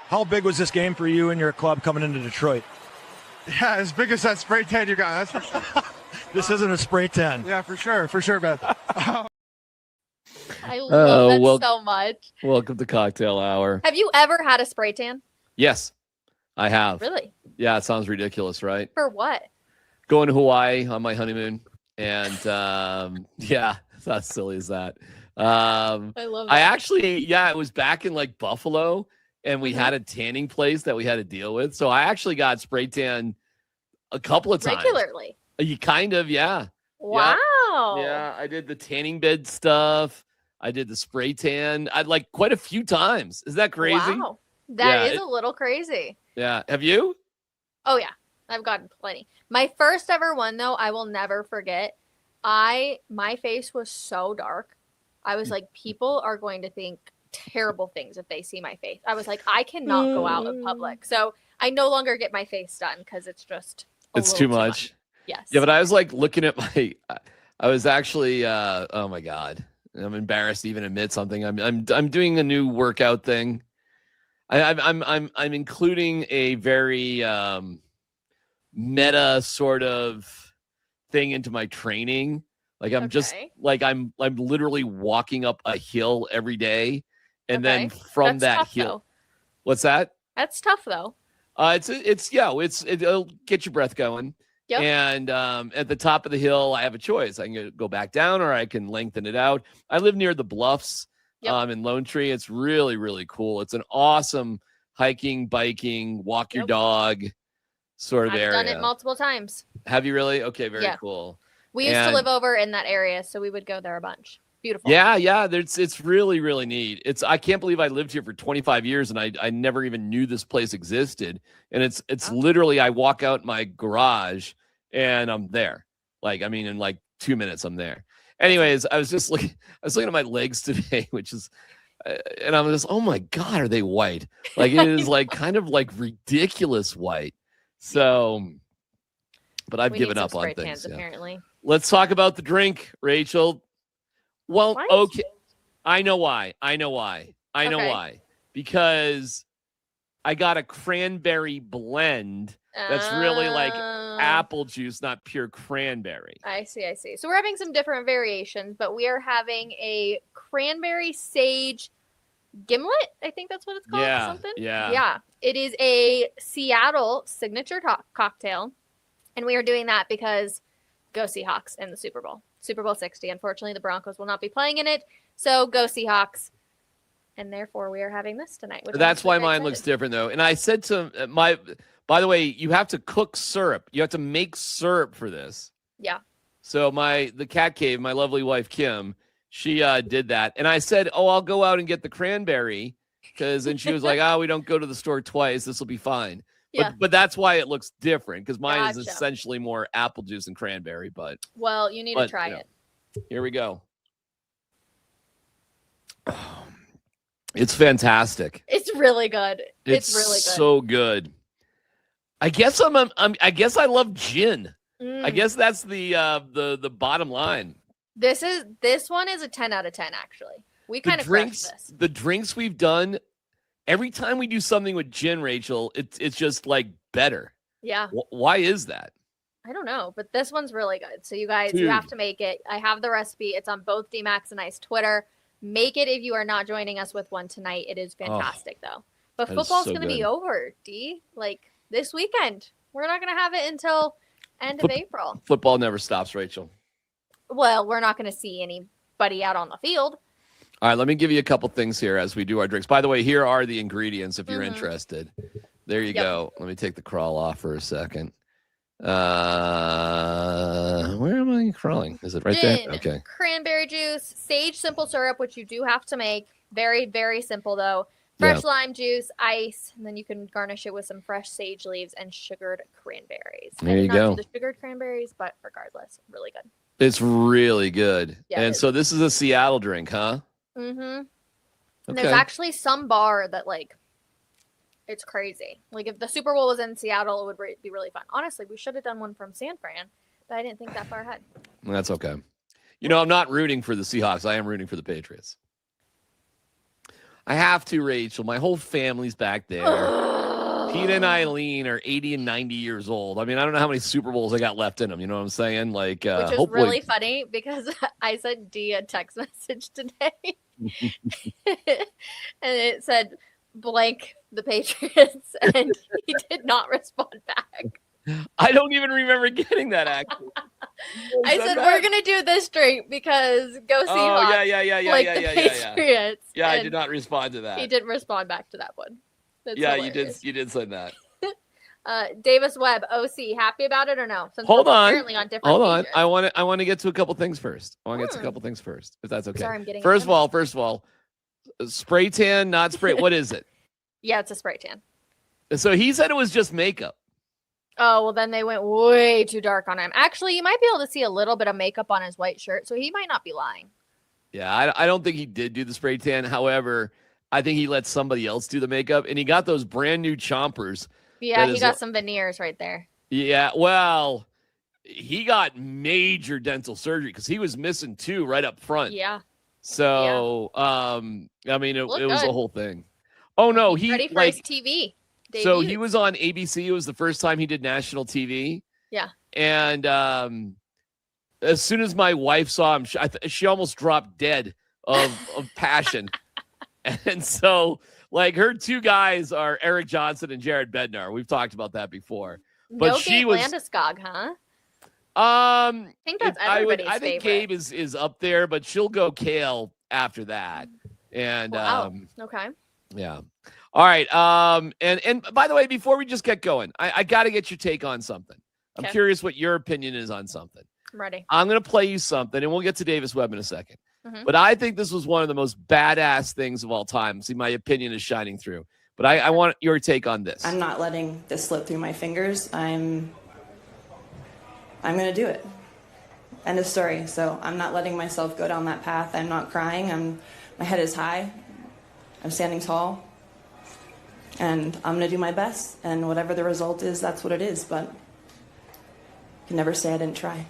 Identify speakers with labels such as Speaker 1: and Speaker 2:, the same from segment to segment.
Speaker 1: How big was this game for you and your club coming into Detroit?
Speaker 2: Yeah, as big as that spray tan you got. That's for sure.
Speaker 1: This isn't a spray tan.
Speaker 2: Yeah, for sure, Beth.
Speaker 3: I love that so much.
Speaker 4: Welcome to Cocktail Hour.
Speaker 3: Have you ever had a spray tan?
Speaker 4: Yes, I have.
Speaker 3: Really?
Speaker 4: Yeah, it sounds ridiculous, right?
Speaker 3: For what?
Speaker 4: Going to Hawaii on my honeymoon. And yeah, it's not silly as that.
Speaker 3: I love that.
Speaker 4: I actually, it was back in like Buffalo, and we had a tanning place that we had to deal with. So I actually got spray tan a couple of times.
Speaker 3: Regularly?
Speaker 4: You kind of, yeah.
Speaker 3: Wow.
Speaker 4: Yeah, I did the tanning bed stuff. I did the spray tan. I'd like quite a few times. Is that crazy?
Speaker 3: Wow. That is a little crazy.
Speaker 4: Yeah. Have you?
Speaker 3: Oh, yeah. I've gotten plenty. My first ever one, though, I will never forget. My face was so dark. I was like, people are going to think terrible things if they see my face. I was like, I cannot go out in public. So I no longer get my face done because it's just
Speaker 4: it's too much.
Speaker 3: Yes.
Speaker 4: Yeah, but I was like looking at I was actually oh my God. I'm embarrassed to even admit something. I'm doing a new workout thing. I'm including a very meta sort of thing into my training. Like I'm just like I'm literally walking up a hill every day, and then from that hill.
Speaker 3: Though.
Speaker 4: What's that?
Speaker 3: That's tough though.
Speaker 4: It'll get your breath going. Yep. And at the top of the hill, I have a choice. I can go back down, or I can lengthen it out. I live near the bluffs in Lone Tree. It's really, really cool. It's an awesome hiking, biking, walk your dog sort of area.
Speaker 3: I've done it multiple times.
Speaker 4: Have you really? Okay, very cool.
Speaker 3: We used to live over in that area, so we would go there a bunch. Beautiful.
Speaker 4: Yeah. It's really, really neat. I can't believe I lived here for 25 years and I never even knew this place existed. And it's literally, I walk out my garage and I'm there. Like, I mean, in like 2 minutes, I'm there. Anyways, I was looking at my legs today, which is, and I'm just, oh my God, are they white? Like it is like kind of like ridiculous white. So, but I've given up on things.
Speaker 3: Apparently.
Speaker 4: Let's talk about the drink, Rachel. Well,
Speaker 3: what?
Speaker 4: okay. I know why. Because I got a cranberry blend that's really like apple juice, not pure cranberry.
Speaker 3: I see. So we're having some different variations, but we are having a cranberry sage gimlet. I think that's what it's called. Something? Yeah. It is a Seattle signature cocktail. And we are doing that because go Seahawks in the Super Bowl 60. Unfortunately, the Broncos will not be playing in it. So go Seahawks. And therefore, we are having this tonight.
Speaker 4: That's why mine looks different, though. And I said to by the way, you have to cook syrup. You have to make syrup for this.
Speaker 3: Yeah.
Speaker 4: So the cat cave, my lovely wife, Kim, she did that. And I said, I'll go out and get the cranberry. And she was like, we don't go to the store twice. This will be fine.
Speaker 3: Yeah.
Speaker 4: But that's why it looks different, because mine is essentially more apple juice and cranberry. But
Speaker 3: you need to try it.
Speaker 4: Here we go. It's fantastic.
Speaker 3: It's really good. It's really good.
Speaker 4: So good. I guess I guess I love gin. I guess that's the bottom line.
Speaker 3: This one is a 10 out of 10 actually. We kind of crushed this.
Speaker 4: The drinks we've done, every time we do something with gin, Rachel, it's just like better.
Speaker 3: Yeah.
Speaker 4: Why is that?
Speaker 3: I don't know, but this one's really good. So you guys, you have to make it. I have the recipe. It's on both DMax and I's Twitter. Make it if you are not joining us with one tonight. It is fantastic though. But football's going to be over, D. Like this weekend. We're not going to have it until end of April.
Speaker 4: Football never stops, Rachel.
Speaker 3: Well, we're not going to see anybody out on the field.
Speaker 4: All right, let me give you a couple things here as we do our drinks. By the way, here are the ingredients if you're interested. There you go. Let me take the crawl off for a second. Where am I crawling? Is it right there? Okay.
Speaker 3: Cranberry juice, sage simple syrup, which you do have to make. Very, very simple though. Fresh lime juice, ice, and then you can garnish it with some fresh sage leaves and sugared cranberries.
Speaker 4: There you go.
Speaker 3: The sugared cranberries, but regardless, really good.
Speaker 4: It's really good.
Speaker 3: Yeah,
Speaker 4: and so this is a Seattle drink, huh?
Speaker 3: Mm-hmm.
Speaker 4: Okay.
Speaker 3: And there's actually some bar that it's crazy. Like if the Super Bowl was in Seattle, it would be really fun. Honestly, we should have done one from San Fran, but I didn't think that far ahead.
Speaker 4: That's okay. I'm not rooting for the Seahawks. I am rooting for the Patriots. I have to, Rachel. My whole family's back there. Pete and Eileen are 80 and 90 years old. I mean, I don't know how many Super Bowls I got left in them. You know what I'm saying? Like,
Speaker 3: which is
Speaker 4: hopefully...
Speaker 3: really funny because I sent Dee a text message today, and it said blank the Patriots, and he did not respond back.
Speaker 4: I don't even remember getting that, actually.
Speaker 3: I said, we're going to do this straight because go Seahawks.
Speaker 4: Oh, yeah.
Speaker 3: Patriots.
Speaker 4: Yeah, I did not respond to that.
Speaker 3: He didn't respond back to that one. That's
Speaker 4: yeah,
Speaker 3: hilarious.
Speaker 4: you did send that.
Speaker 3: Davis Webb, OC, happy about it or no? Since
Speaker 4: Hold on.
Speaker 3: Apparently on different
Speaker 4: Hold
Speaker 3: pages.
Speaker 4: on. I want to get to a couple things first. If that's okay.
Speaker 3: Sorry, I'm getting
Speaker 4: First of all, spray tan, not spray. What is it?
Speaker 3: Yeah, it's a spray tan.
Speaker 4: So he said it was just makeup.
Speaker 3: Oh, well, then they went way too dark on him. Actually, you might be able to see a little bit of makeup on his white shirt, so he might not be lying.
Speaker 4: Yeah, I don't think he did do the spray tan. However, I think he let somebody else do the makeup, and he got those brand new chompers.
Speaker 3: Yeah, he got some veneers right there.
Speaker 4: Yeah, well, he got major dental surgery because he was missing 2 right up front.
Speaker 3: Yeah.
Speaker 4: So, I mean, it was a whole thing. Oh, no.
Speaker 3: He's ready for his TV. Debut.
Speaker 4: So he was on ABC. It was the first time he did national TV.
Speaker 3: Yeah.
Speaker 4: And as soon as my wife saw him, she almost dropped dead of passion. And so, like, her 2 guys are Eric Johnson and Jared Bednar. We've talked about that before. But
Speaker 3: Gabe Landeskog, huh?
Speaker 4: I
Speaker 3: think that's everybody's
Speaker 4: I think
Speaker 3: favorite.
Speaker 4: Gabe is up there, but she'll go Kale after that. And
Speaker 3: okay.
Speaker 4: Yeah. All right. And by the way, before we just get going, I got to get your take on something. I'm curious what your opinion is on something.
Speaker 3: I'm ready.
Speaker 4: I'm going to play you something, and we'll get to Davis Webb in a second.
Speaker 3: Mm-hmm.
Speaker 4: But I think this was one of the most badass things of all time. See, my opinion is shining through. But I want your take on this.
Speaker 5: I'm not letting this slip through my fingers. I'm going to do it. End of story. So I'm not letting myself go down that path. I'm not crying. My head is high. I'm standing tall. And I'm going to do my best. And whatever the result is, that's what it is. But you can never say I didn't try.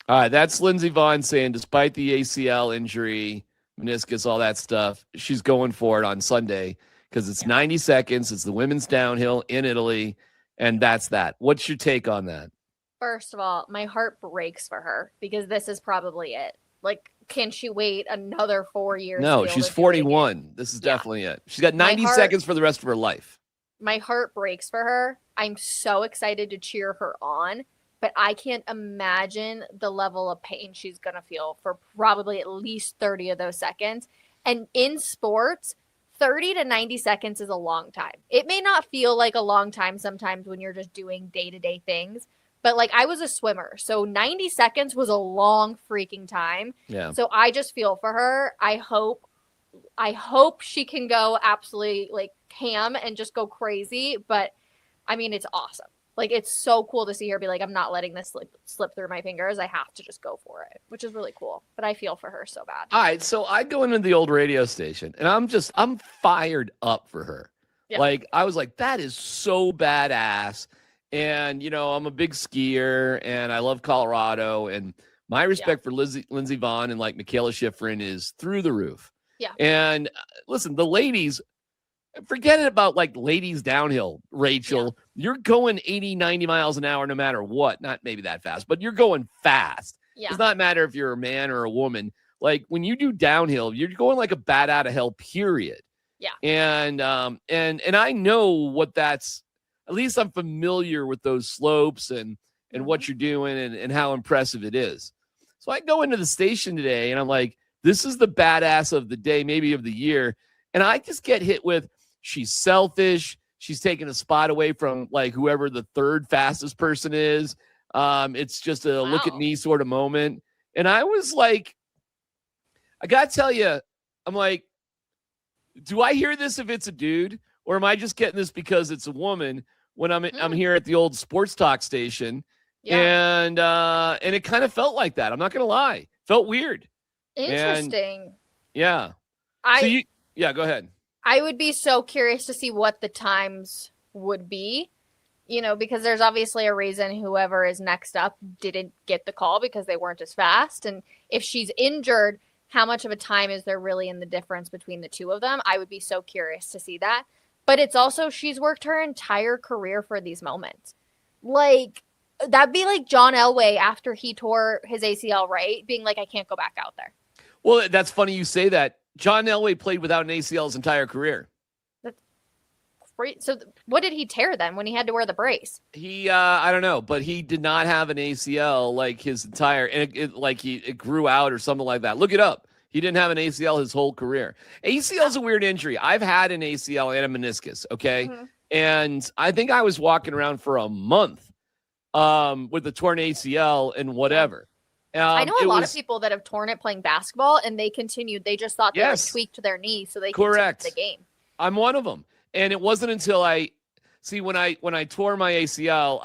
Speaker 4: All right, that's Lindsey Vonn saying despite the ACL injury, meniscus, all that stuff, she's going for it on Sunday because it's 90 seconds. It's the women's downhill in Italy, and that's that. What's your take on that?
Speaker 3: First of all, my heart breaks for her because this is probably it. Like, can she wait another 4 years?
Speaker 4: No, she's 41. This is definitely it. She's got 90 seconds for the rest of her life.
Speaker 3: My heart breaks for her. I'm so excited to cheer her on. But I can't imagine the level of pain she's going to feel for probably at least 30 of those seconds. And in sports, 30 to 90 seconds is a long time. It may not feel like a long time sometimes when you're just doing day-to-day things. But, like, I was a swimmer, so 90 seconds was a long freaking time.
Speaker 4: Yeah.
Speaker 3: So I just feel for her. I hope she can go absolutely, like, ham and just go crazy. But, I mean, it's awesome. Like, it's so cool to see her be like, I'm not letting this slip through my fingers. I have to just go for it, which is really cool. But I feel for her so bad.
Speaker 4: All right, so I go into the old radio station, and I'm fired up for her. Yeah. Like, I was like, that is so badass. And, you know, I'm a big skier, and I love Colorado. And my respect for Lindsey Vonn and, like, Michaela Schifrin is through the roof.
Speaker 3: Yeah.
Speaker 4: And, listen, the ladies – forget it about like ladies downhill, Rachel. Yeah. You're going 80, 90 miles an hour no matter what. Not maybe that fast, but you're going fast.
Speaker 3: Yeah.
Speaker 4: It does not matter if you're a man or a woman. Like when you do downhill, you're going like a bat out of hell, period.
Speaker 3: Yeah.
Speaker 4: And I know what that's, at least I'm familiar with those slopes and what you're doing and how impressive it is. So I go into the station today and I'm like, this is the badass of the day, maybe of the year. And I just get hit with, she's selfish. She's taking a spot away from like whoever the third fastest person is. It's just a look at me sort of moment. And I was like, I got to tell you, I'm like, do I hear this if it's a dude? Or am I just getting this because it's a woman when I'm here at the old sports talk station? Yeah. And it kind of felt like that. I'm not going to lie. Felt weird.
Speaker 3: Interesting.
Speaker 4: Yeah. Go ahead.
Speaker 3: I would be so curious to see what the times would be, you know, because there's obviously a reason whoever is next up didn't get the call because they weren't as fast. And if she's injured, how much of a time is there really in the difference between the two of them. I would be so curious to see that. But it's also, she's worked her entire career for these moments. Like, that'd be like John Elway after he tore his ACL, right? Being like, I can't go back out there.
Speaker 4: Well, that's funny you say that. John Elway played without an ACL his entire career.
Speaker 3: That's great. So what did he tear then when he had to wear the brace?
Speaker 4: He, I don't know, but he did not have an ACL like his entire, and it grew out or something like that. Look it up. He didn't have an ACL his whole career. ACL is a weird injury. I've had an ACL and a meniscus, okay? Mm-hmm. And I think I was walking around for a month with a torn ACL and whatever.
Speaker 3: I know a lot of people that have torn it playing basketball, and they continued. They just thought they like tweaked their knee so they
Speaker 4: correct
Speaker 3: the game.
Speaker 4: I'm one of them, and it wasn't until when I tore my ACL,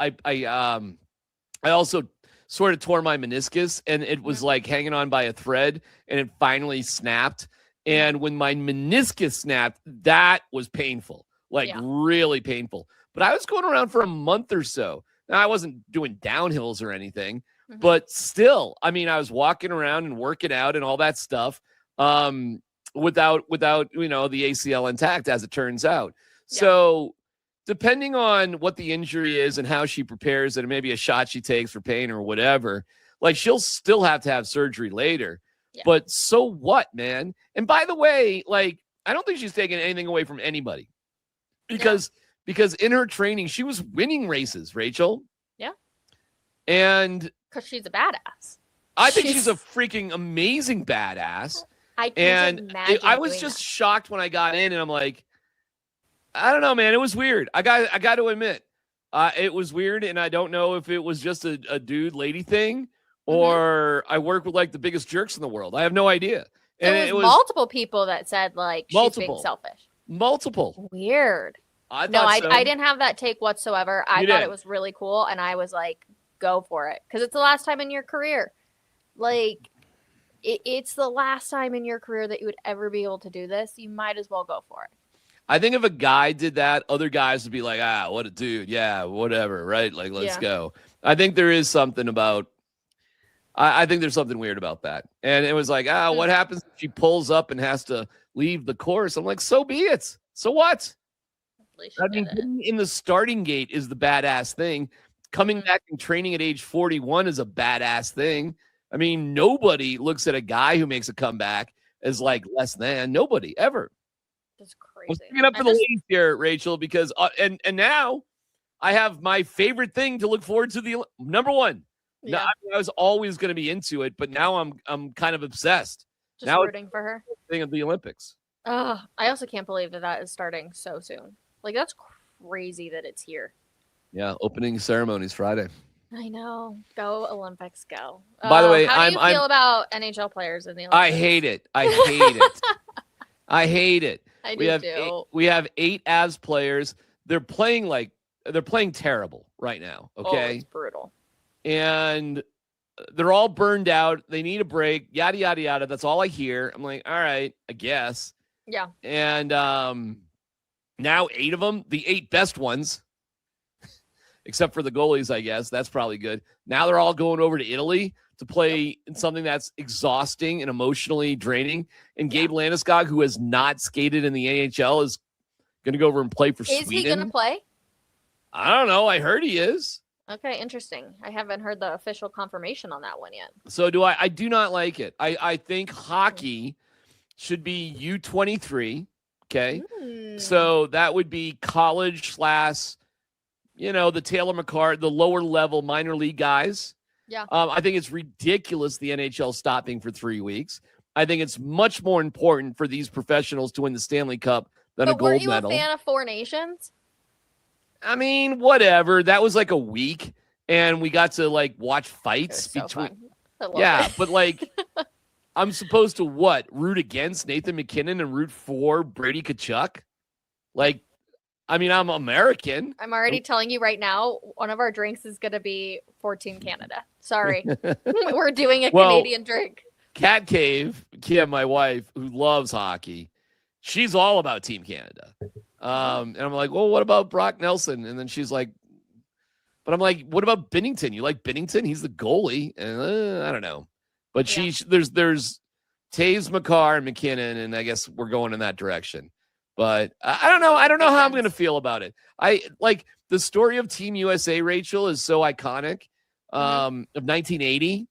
Speaker 4: I also sort of tore my meniscus, and it was like hanging on by a thread, and it finally snapped. And when my meniscus snapped, that was painful, really painful. But I was going around for a month or so. Now, I wasn't doing downhills or anything. But still, I mean, I was walking around and working out and all that stuff without the ACL intact, as it turns out. Yeah. So depending on what the injury is and how she prepares and maybe a shot she takes for pain or whatever, like she'll still have to have surgery later. Yeah. But so what, man? And by the way, like, I don't think she's taking anything away from anybody because in her training, she was winning races, Rachel.
Speaker 3: Yeah.
Speaker 4: And
Speaker 3: because she's a badass.
Speaker 4: I think she's a freaking amazing badass.
Speaker 3: I can't imagine.
Speaker 4: I was just shocked when I got in, and I'm like, I don't know, man. It was weird. I got to admit, it was weird, and I don't know if it was just a dude lady thing or I work with like the biggest jerks in the world. I have no idea. And
Speaker 3: it was multiple people that said like she's being selfish.
Speaker 4: Multiple.
Speaker 3: Weird. I didn't have that take whatsoever. I thought it was really cool, and I was like, go for it, because it's the last time in your career. Like, it's the last time in your career that you would ever be able to do this. You might as well go for it.
Speaker 4: I think if a guy did that, other guys would be like, what a dude. Yeah, whatever, right? Like, let's go. I think there is something about I think there's something weird about that. And it was like, what happens if she pulls up and has to leave the course? I'm like, so be it. So what? I mean, getting in the starting gate is the badass thing. Coming back and training at age 41 is a badass thing. I mean, nobody looks at a guy who makes a comeback as like less than. Nobody ever.
Speaker 3: That's crazy.
Speaker 4: I'm sticking up for the ladies here, Rachel, because and now I have my favorite thing to look forward to. The number one. Yeah. Now, I was always going to be into it, but now I'm kind of obsessed.
Speaker 3: Just now rooting for her.
Speaker 4: Thing of the Olympics.
Speaker 3: I also can't believe that is starting so soon. Like, that's crazy that it's here.
Speaker 4: Yeah, opening ceremonies Friday.
Speaker 3: I know. Go Olympics, go.
Speaker 4: By the way,
Speaker 3: how do you feel about NHL players in the Olympics?
Speaker 4: I hate it. I hate it. I hate it.
Speaker 3: I do too.
Speaker 4: We have 8 Avs players. They're playing terrible right now. Okay,
Speaker 3: it's brutal.
Speaker 4: And they're all burned out. They need a break. Yada yada yada. That's all I hear. I'm like, all right, I guess.
Speaker 3: Yeah.
Speaker 4: And now 8 of them, the 8 best ones, except for the goalies, I guess. That's probably good. Now they're all going over to Italy to play in something that's exhausting and emotionally draining. And Gabe Landeskog, who has not skated in the AHL, is going to go over and play for Sweden.
Speaker 3: Is he going to play?
Speaker 4: I don't know. I heard he is.
Speaker 3: Okay, interesting. I haven't heard the official confirmation on that one yet.
Speaker 4: So do I. I do not like it. I think hockey should be U23. Okay. So that would be college / the Taylor McCart, the lower level minor league guys.
Speaker 3: Yeah.
Speaker 4: I think it's ridiculous the NHL stopping for 3 weeks. I think it's much more important for these professionals to win the Stanley Cup than a gold medal.
Speaker 3: Were you a fan of Four Nations?
Speaker 4: I mean, whatever. That was like a week, and we got to like watch fights between. But like, I'm supposed to root against Nathan McKinnon and root for Brady Tkachuk? Like, I mean, I'm American.
Speaker 3: I'm already telling you right now, one of our drinks is going to be for Team Canada. Sorry. We're doing a Canadian drink.
Speaker 4: Cat Cave, Kim, my wife, who loves hockey, she's all about Team Canada. And I'm like, well, what about Brock Nelson? And then she's like, but I'm like, what about Binnington? You like Binnington? He's the goalie. And I don't know. But there's Taves, McCarr, and McKinnon, and I guess we're going in that direction. But I don't know. I don't know how I'm going to feel about it. I like the story of Team USA, Rachel, is so iconic of 1980.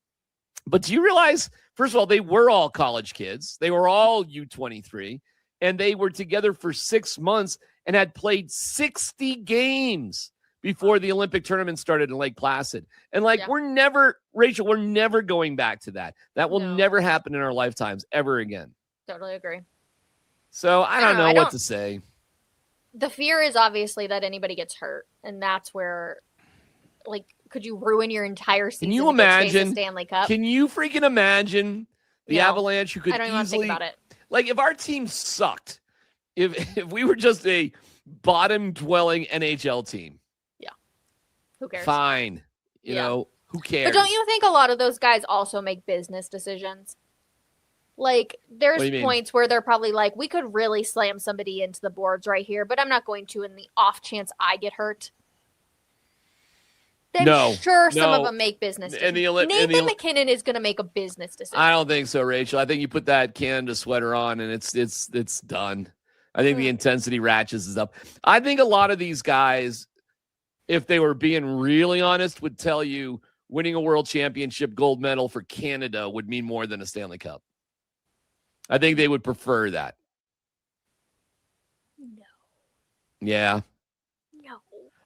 Speaker 4: But do you realize, first of all, they were all college kids. They were all U23, and they were together for 6 months and had played 60 games before the Olympic tournament started in Lake Placid. And we're never going back to that. That will never happen in our lifetimes ever again.
Speaker 3: Totally agree.
Speaker 4: So I don't know what to say.
Speaker 3: The fear is obviously that anybody gets hurt. And that's where, could you ruin your entire season?
Speaker 4: Can you imagine
Speaker 3: Stanley Cup?
Speaker 4: Can you freaking imagine the Avalanche who could
Speaker 3: I don't even think about it.
Speaker 4: If our team sucked, if we were just a bottom-dwelling NHL team.
Speaker 3: Yeah. Who cares?
Speaker 4: Fine. You know, who cares?
Speaker 3: But don't you think a lot of those guys also make business decisions? There's points where they're probably we could really slam somebody into the boards right here, but I'm not going to in the off chance I get hurt. Then some of them make business decisions. Nathan McKinnon is going to make a business decision.
Speaker 4: I don't think so, Rachel. I think you put that Canada sweater on and it's done. I think the intensity ratchets up. I think a lot of these guys, if they were being really honest, would tell you winning a world championship gold medal for Canada would mean more than a Stanley Cup. I think they would prefer that.
Speaker 3: No.
Speaker 4: Yeah.
Speaker 3: No.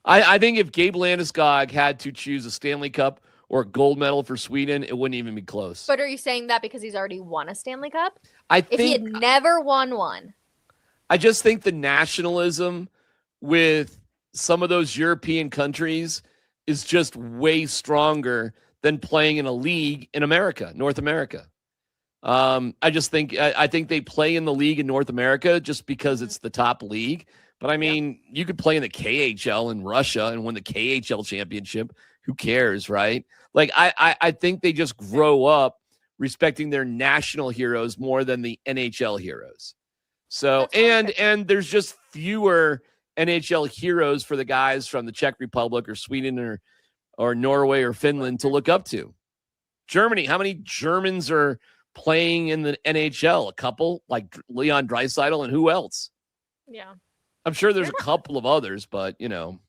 Speaker 4: I think if Gabe Landeskog had to choose a Stanley Cup or a gold medal for Sweden, it wouldn't even be close.
Speaker 3: But are you saying that because he's already won a Stanley Cup?
Speaker 4: If
Speaker 3: he had never won one.
Speaker 4: I just think the nationalism with some of those European countries is just way stronger than playing in a league in America, North America. I think they play in the league in North America just because it's the top league. But I mean, you could play in the KHL in Russia and win the KHL championship. Who cares, right? I think they just grow up respecting their national heroes more than the NHL heroes. So, and there's just fewer NHL heroes for the guys from the Czech Republic or Sweden or Norway or Finland to look up to. Germany, how many Germans are playing in the NHL? A couple, like Leon Draisaitl, and who else?
Speaker 3: Yeah.
Speaker 4: I'm sure there's a couple of others, but,
Speaker 3: You're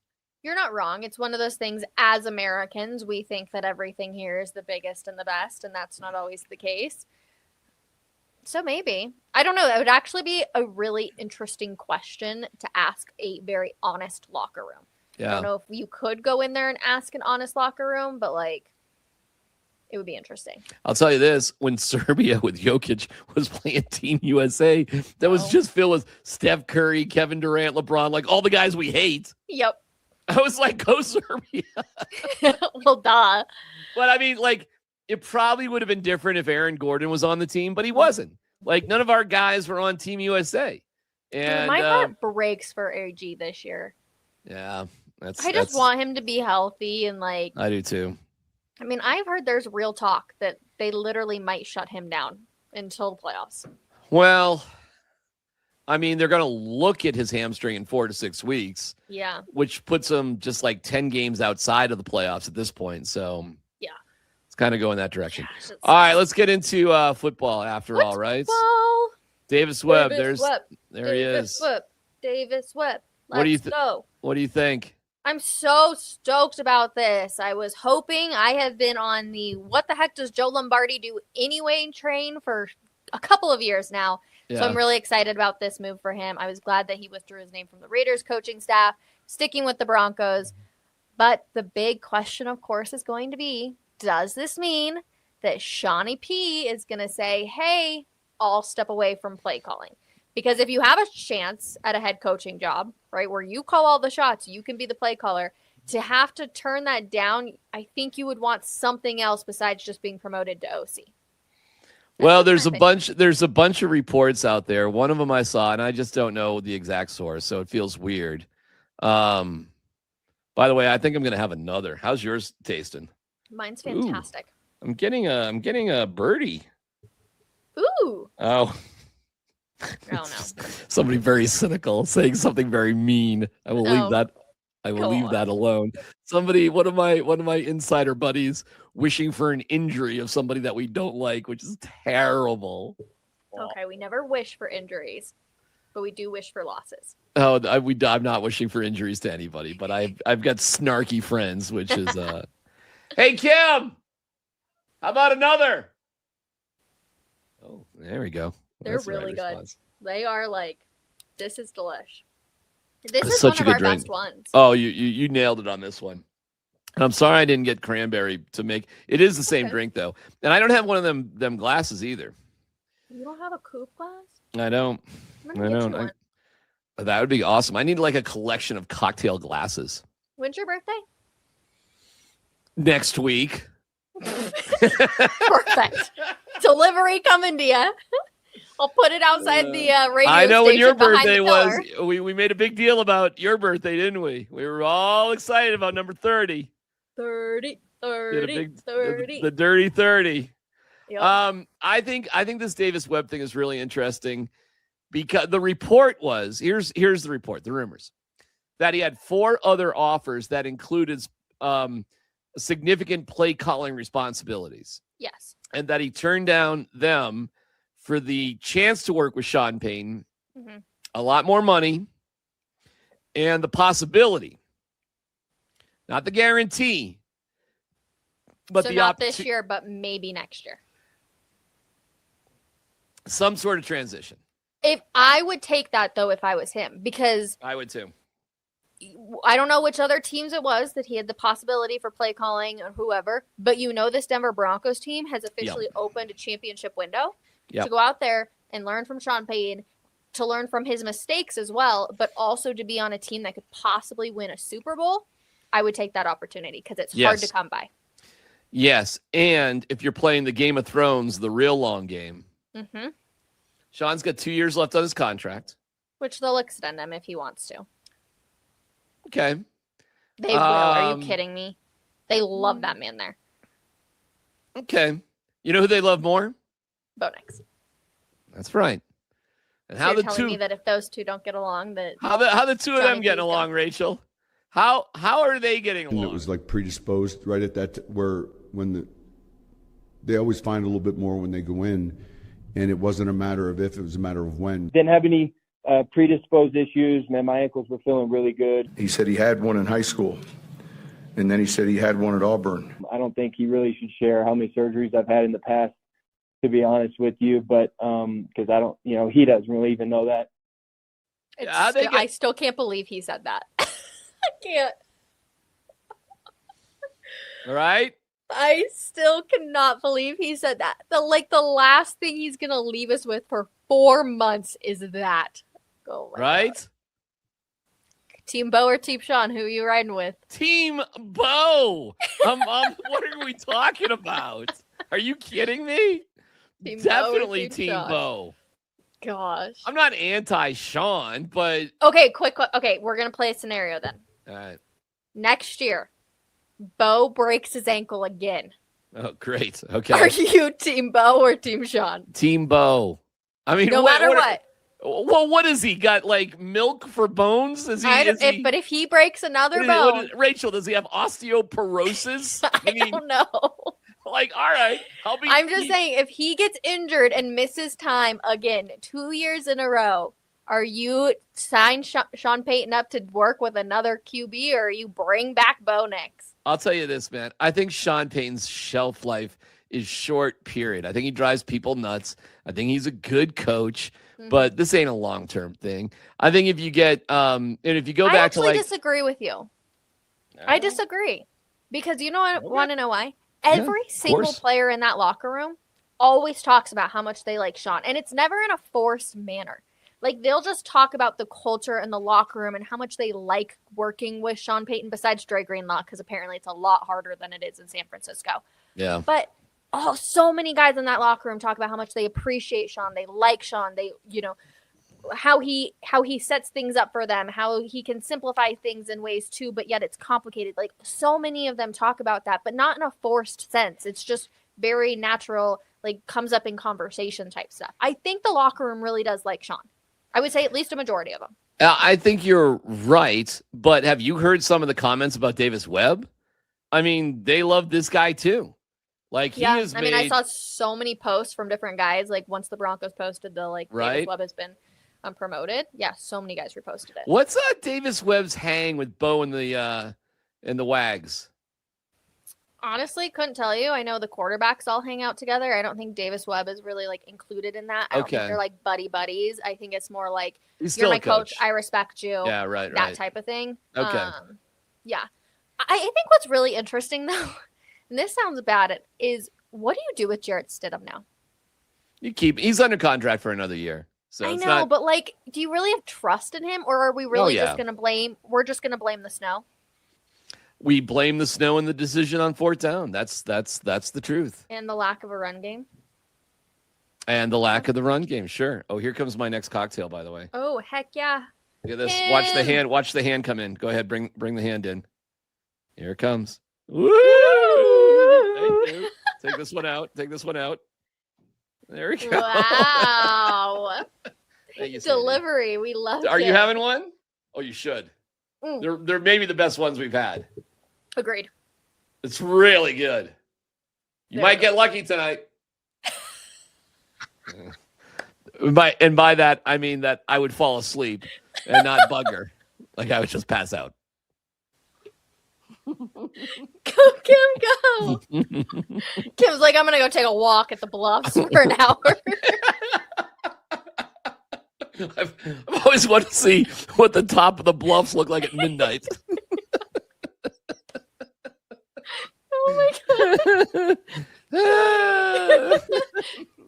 Speaker 3: not wrong. It's one of those things, as Americans, we think that everything here is the biggest and the best, and that's not always the case. So maybe. I don't know. It would actually be a really interesting question to ask a very honest locker room. Yeah. I don't know if you could go in there and ask an honest locker room, but it would be interesting.
Speaker 4: I'll tell you this, when Serbia with Jokic was playing Team USA, that was just filled with Steph Curry, Kevin Durant, LeBron, all the guys we hate.
Speaker 3: Yep.
Speaker 4: I was like, go Serbia.
Speaker 3: Well, duh.
Speaker 4: But I mean, it probably would have been different if Aaron Gordon was on the team, but he wasn't. None of our guys were on Team USA. And
Speaker 3: my heart breaks for AG this year.
Speaker 4: Yeah.
Speaker 3: I just want him to be healthy and
Speaker 4: I do too.
Speaker 3: I mean, I've heard there's real talk that they literally might shut him down until the playoffs.
Speaker 4: Well, I mean, they're going to look at his hamstring in 4 to 6 weeks.
Speaker 3: Yeah.
Speaker 4: Which puts him just 10 games outside of the playoffs at this point. So,
Speaker 3: yeah.
Speaker 4: It's kind of going that direction. Gosh, all right, let's get into football after all, right? Davis Webb. There he is.
Speaker 3: Davis Webb.
Speaker 4: What do you think?
Speaker 3: I'm so stoked about this. I was hoping. I have been on the what the heck does Joe Lombardi do anyway train for a couple of years now. Yeah. So I'm really excited about this move for him. I was glad that he withdrew his name from the Raiders coaching staff, sticking with the Broncos. But the big question, of course, is going to be, does this mean that Shawnee P is going to say, hey, I'll step away from play calling? Because if you have a chance at a head coaching job, right, where you call all the shots, you can be the play caller, to have to turn that down, I think you would want something else besides just being promoted to OC.
Speaker 4: Well, there's a bunch of reports out there. One of them I saw, and I just don't know the exact source, so it feels weird. By the way, I think I'm going to have another. How's yours tasting?
Speaker 3: Mine's fantastic.
Speaker 4: Ooh, I'm getting a birdie.
Speaker 3: Ooh.
Speaker 4: Oh.
Speaker 3: I don't know.
Speaker 4: Somebody very cynical saying something very mean. I will leave that. I will leave that alone. Somebody, one of my insider buddies, wishing for an injury of somebody that we don't like, which is terrible.
Speaker 3: Okay, we never wish for injuries, but we do wish for losses.
Speaker 4: Oh, I'm not wishing for injuries to anybody, but I've got snarky friends, which is Hey Kim, how about another? Oh, there we go.
Speaker 3: They're really good. Response. They are like, this is delish. This is
Speaker 4: such
Speaker 3: one
Speaker 4: a
Speaker 3: of
Speaker 4: good
Speaker 3: our
Speaker 4: drink.
Speaker 3: best ones.
Speaker 4: Oh, you nailed it on this one. And I'm sorry I didn't get cranberry to make. It is the same drink though, and I don't have one of them glasses either.
Speaker 3: You don't have a coupe glass?
Speaker 4: I don't. That would be awesome. I need like a collection of cocktail glasses.
Speaker 3: When's your birthday?
Speaker 4: Next week.
Speaker 3: Perfect. Delivery coming to you. I'll put it outside the radio
Speaker 4: I know when your birthday was.
Speaker 3: We
Speaker 4: made a big deal about your birthday, didn't we? We were all excited about number 30.
Speaker 3: 30.
Speaker 4: The dirty 30. Yep. I think this Davis Webb thing is really interesting because the report was here's the report, the rumors that he had 4 other offers that included significant play calling responsibilities.
Speaker 3: Yes,
Speaker 4: and that he turned down them for the chance to work with Sean Payton, a lot more money, and the possibility, not the guarantee, but
Speaker 3: so
Speaker 4: the
Speaker 3: not this year, but maybe next year.
Speaker 4: Some sort of transition.
Speaker 3: If I would take that, though, if I was him, because
Speaker 4: I would too.
Speaker 3: I don't know which other teams it was that he had the possibility for play calling or whoever, but this Denver Broncos team has officially opened a championship window to go out there and learn from Sean Payton, to learn from his mistakes as well, but also to be on a team that could possibly win a Super Bowl. I would take that opportunity because it's hard to come by.
Speaker 4: Yes, and if you're playing the Game of Thrones, the real long game, Sean's got 2 years left on his contract.
Speaker 3: Which they'll extend him if he wants to.
Speaker 4: Okay.
Speaker 3: They will. Are you kidding me? They love that man there.
Speaker 4: Okay. You know who they love more?
Speaker 3: Bo Nix.
Speaker 4: That's right. And how
Speaker 3: you're telling me that if those two don't get along, that
Speaker 4: how the two of them getting along, Rachel? How are they getting along?
Speaker 6: And it was like predisposed right at that they always find a little bit more when they go in, and it wasn't a matter of if, it was a matter of when.
Speaker 7: Didn't have any predisposed issues. Man, my ankles were feeling really good.
Speaker 8: He said he had one in high school, and then he said he had one at Auburn.
Speaker 7: I don't think he really should share how many surgeries I've had in the past, to be honest with you, but because I don't, he doesn't really even know that.
Speaker 3: I still can't believe he said that. I can't.
Speaker 4: All right.
Speaker 3: I still cannot believe he said that. The last thing he's going to leave us with for 4 months is that. Oh
Speaker 4: right?
Speaker 3: God. Team Bo or Team Sean? Who are you riding with?
Speaker 4: Team Bo. What are we talking about? Are you kidding me? Definitely Team Bo.
Speaker 3: Gosh.
Speaker 4: I'm not anti-Sean, but...
Speaker 3: Okay, quick. Okay, we're going to play a scenario then.
Speaker 4: All right.
Speaker 3: Next year, Bo breaks his ankle again.
Speaker 4: Oh, great. Okay.
Speaker 3: Are you Team Bo or Team Sean?
Speaker 4: Team Bo. I mean,
Speaker 3: no matter what.
Speaker 4: Well, what has he got? Like milk for bones?
Speaker 3: But if he breaks another bone,
Speaker 4: Rachel, does he have osteoporosis?
Speaker 3: I don't know.
Speaker 4: Like, all right,
Speaker 3: I'm just saying, if he gets injured and misses time again 2 years in a row, are you sign Sean Payton up to work with another QB, or are you bring back Bo Nix?
Speaker 4: I'll tell you this, man. I think Sean Payton's shelf life is short. Period. I think he drives people nuts. I think he's a good coach. But this ain't a long-term thing. I think if you get, and if you go back to
Speaker 3: I disagree with you. I disagree. Because you know what? Want to know why? Every single player in that locker room always talks about how much they like Sean. And it's never in a forced manner. Like, they'll just talk about the culture in the locker room and how much they like working with Sean Payton, besides Dre Greenlaw, because apparently it's a lot harder than it is in San Francisco.
Speaker 4: Yeah.
Speaker 3: But so many guys in that locker room talk about how much they appreciate Sean. They like Sean. They, how he sets things up for them, how he can simplify things in ways too, but yet it's complicated. Like, so many of them talk about that, but not in a forced sense. It's just very natural, like comes up in conversation type stuff. I think the locker room really does like Sean. I would say at least a majority of them.
Speaker 4: I think you're right, but have you heard some of the comments about Davis Webb? I mean, they love this guy too. Like he is.
Speaker 3: I mean, I saw so many posts from different guys. Like once the Broncos posted the Davis Webb has been promoted. Yeah, so many guys reposted it.
Speaker 4: What's Davis Webb's hang with Bo and the Wags?
Speaker 3: Honestly, couldn't tell you. I know the quarterbacks all hang out together. I don't think Davis Webb is really included in that. I don't think they're buddies. I think it's more like you're my coach. I respect you.
Speaker 4: Yeah, right.
Speaker 3: That type of thing.
Speaker 4: Okay.
Speaker 3: Yeah. I think what's really interesting though, and this sounds bad, is what do you do with Jarrett Stidham now?
Speaker 4: He's under contract for another year. So
Speaker 3: I know, but do you really have trust in him, or are we really just going to blame? We're just going to blame the snow.
Speaker 4: We blame the snow and the decision on fourth down. That's the truth.
Speaker 3: And the lack of a run game.
Speaker 4: And the lack of the run game. Sure. Oh, here comes my next cocktail. By the way.
Speaker 3: Oh heck yeah!
Speaker 4: Look at this. Watch the hand. Watch the hand come in. Go ahead. Bring the hand in. Here it comes. Woo! Thank you. Take this one out. There we go.
Speaker 3: Wow.
Speaker 4: Thank you,
Speaker 3: Delivery.
Speaker 4: Sandy.
Speaker 3: We love it.
Speaker 4: Are you having one? Oh, you should. They're maybe the best ones we've had.
Speaker 3: Agreed.
Speaker 4: It's really good. You might get lucky tonight. By that, I mean that I would fall asleep and not bug her. I would just pass out.
Speaker 3: Go, Kim, go. Kim's like, I'm going to go take a walk at the Bluffs for an hour.
Speaker 4: I've always wanted to see what the top of the Bluffs look like at midnight.
Speaker 3: Oh my god.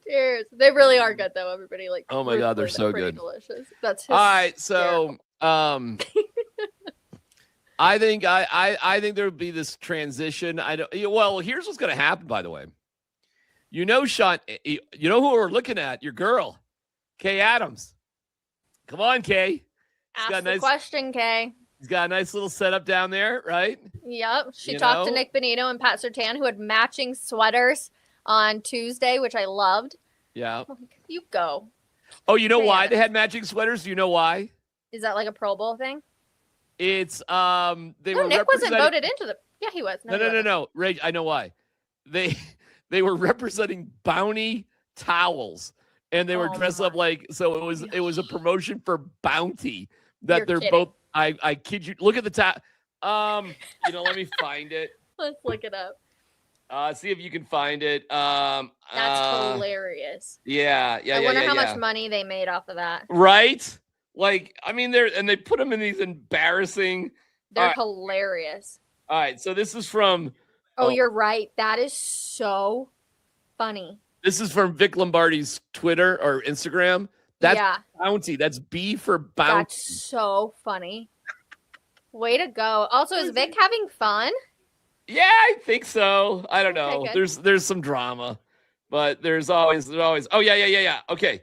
Speaker 3: Cheers. They really are good though, everybody.
Speaker 4: Oh my god, they're so good.
Speaker 3: Delicious. That's
Speaker 4: all right. So I think there would be this transition. Well, here's what's going to happen. By the way, Sean, you know who we're looking at? Your girl, Kay Adams. Come on, Kay.
Speaker 3: Ask the question, Kay.
Speaker 4: He's got a nice little setup down there, right?
Speaker 3: Yep. She talked to Nick Bonito and Pat Surtain, who had matching sweaters on Tuesday, which I loved.
Speaker 4: Yeah.
Speaker 3: You go.
Speaker 4: Oh, you know why they had matching sweaters? Do you know why?
Speaker 3: Is that like a Pro Bowl thing?
Speaker 4: It's
Speaker 3: Nick wasn't voted into the. Yeah, he was.
Speaker 4: No. Ray, I know why. They were representing Bounty towels, and they were dressed up so. It was a promotion for Bounty that they're kidding. Both. I kid you. Look at the top. Let me find it.
Speaker 3: Let's look it up.
Speaker 4: See if you can find it.
Speaker 3: That's hilarious.
Speaker 4: Yeah.
Speaker 3: I wonder how much money they made off of that.
Speaker 4: Right. They put them in these embarrassing.
Speaker 3: They're hilarious.
Speaker 4: All right, so this is from.
Speaker 3: Oh, you're right. That is so funny.
Speaker 4: This is from Vic Lombardi's Twitter or Instagram. That's Bounty. That's B for Bounty.
Speaker 3: That's so funny. Way to go. Also, is Vic having fun?
Speaker 4: Yeah, I think so. I don't know. There's some drama, but there's always. Oh yeah. Okay.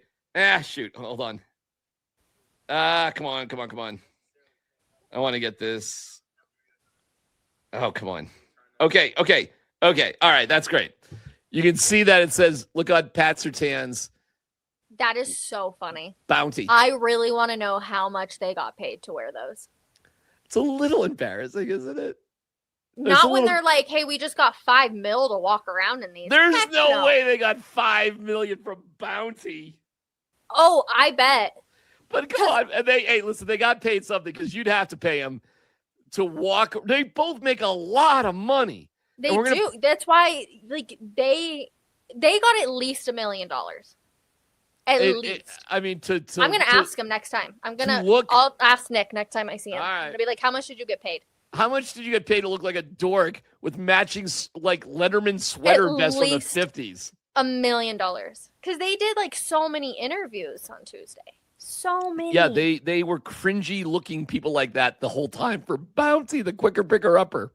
Speaker 4: Shoot. Hold on. Come on. I want to get this. Oh, come on. Okay. All right, that's great. You can see that it says, look on Pat Surtain's.
Speaker 3: That is so funny.
Speaker 4: Bounty.
Speaker 3: I really want to know how much they got paid to wear those.
Speaker 4: It's a little embarrassing, isn't it?
Speaker 3: Not when they're like, hey, we just got $5 million to walk around in these.
Speaker 4: There's no way they got $5 million from Bounty.
Speaker 3: Oh, I bet.
Speaker 4: But come on, and they got paid something because you'd have to pay them to walk. They both make a lot of money.
Speaker 3: They do. That's why, they got at least $1 million. At least.
Speaker 4: I'm going
Speaker 3: to ask him next time. I'll ask Nick next time I see him.
Speaker 4: Right.
Speaker 3: I'm going to be like, how much did you get paid?
Speaker 4: How much did you get paid to look like a dork with matching Letterman sweater vests from the 50s?
Speaker 3: $1 million. Because they did so many interviews on Tuesday. So many.
Speaker 4: Yeah, they were cringy looking people like that the whole time for Bounty, the quicker picker upper.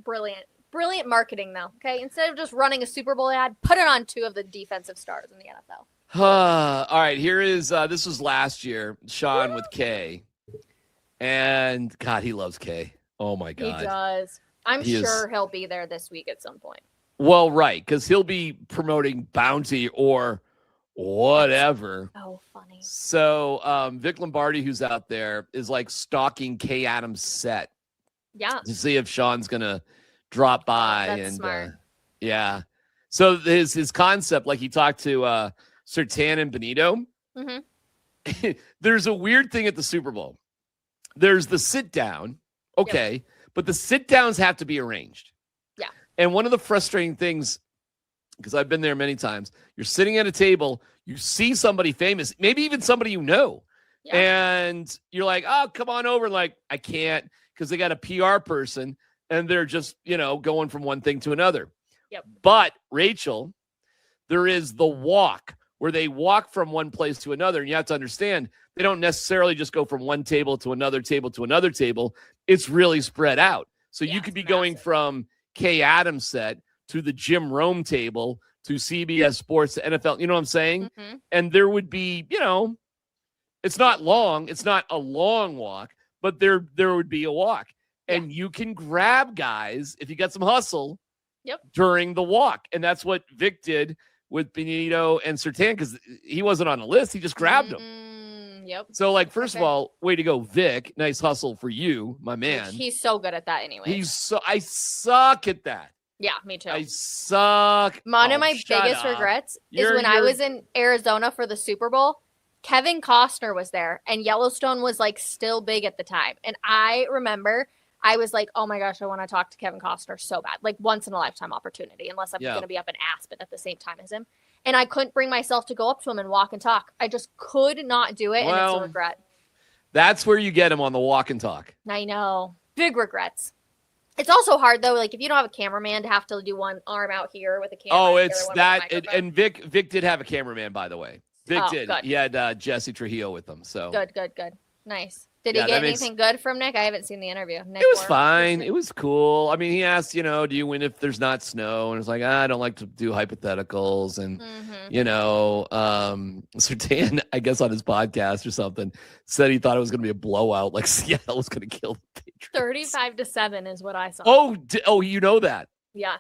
Speaker 3: Brilliant marketing though. Okay, instead of just running a Super Bowl ad, put it on 2 of the defensive stars in the NFL.
Speaker 4: All right, here is this was last year, Sean with Kay. And God, he loves Kay. Oh my God.
Speaker 3: He does. I'm sure he'll be there this week at some point.
Speaker 4: Well, right, because he'll be promoting Bounty or whatever.
Speaker 3: Oh, funny.
Speaker 4: So Vic Lombardi, who's out there, is stalking Kay Adams' set.
Speaker 3: Yeah.
Speaker 4: To see if Sean's gonna drop by.
Speaker 3: That's smart.
Speaker 4: Yeah. So his concept, like he talked to Surtain and Benito. Mm-hmm. There's a weird thing at the Super Bowl. There's the sit down, okay, but the sit downs have to be arranged.
Speaker 3: Yeah.
Speaker 4: And one of the frustrating things, because I've been there many times, you're sitting at a table, you see somebody famous, maybe even somebody you know, and you're like, oh, come on over. Like, I can't, because they got a PR person and they're just, going from one thing to another.
Speaker 3: Yep.
Speaker 4: But, Rachel, there is the walk where they walk from one place to another. And you have to understand, they don't necessarily just go from one table to another table to another table. It's really spread out. So you could be going from Kay Adams' set to the Jim Rome table to CBS Sports to NFL. You know what I'm saying? Mm-hmm. And there would be, it's not long. It's not a long walk, but there would be a walk. And you can grab guys if you got some hustle during the walk. And that's what Vic did with Benito and Surtain, because he wasn't on the list. He just grabbed them.
Speaker 3: Yep.
Speaker 4: So, like, first of all, way to go, Vic. Nice hustle for you, my man.
Speaker 3: He's so good at that anyway.
Speaker 4: I suck at that.
Speaker 3: Yeah, me too.
Speaker 4: I suck.
Speaker 3: One of my biggest regrets is when I was in Arizona for the Super Bowl, Kevin Costner was there, and Yellowstone was, like, still big at the time. And I remember I was like, oh, my gosh, I want to talk to Kevin Costner so bad. Like, once-in-a-lifetime opportunity, unless I'm going to be up in Aspen at the same time as him. And I couldn't bring myself to go up to him and walk and talk. I just could not do it, and it's a regret.
Speaker 4: That's where you get him, on the walk and talk.
Speaker 3: I know. Big regrets. It's also hard, though, like, if you don't have a cameraman to have to do one arm out here with a camera.
Speaker 4: Oh, it's that. And Vic did have a cameraman, by the way. Vic did. Good. He had Jesse Trujillo with him. So Good. Nice. Did he get anything good from Nick? I haven't seen the interview. Nick, it was fine. It was cool. I mean, he asked, do you win if there's not snow? And it's like, I don't like to do hypotheticals. And, Surtain, I guess on his podcast or something, said he thought it was going to be a blowout. Like Seattle was going to kill the Patriots.
Speaker 3: 35-7 is what I saw.
Speaker 4: Oh, you know that?
Speaker 3: Yeah.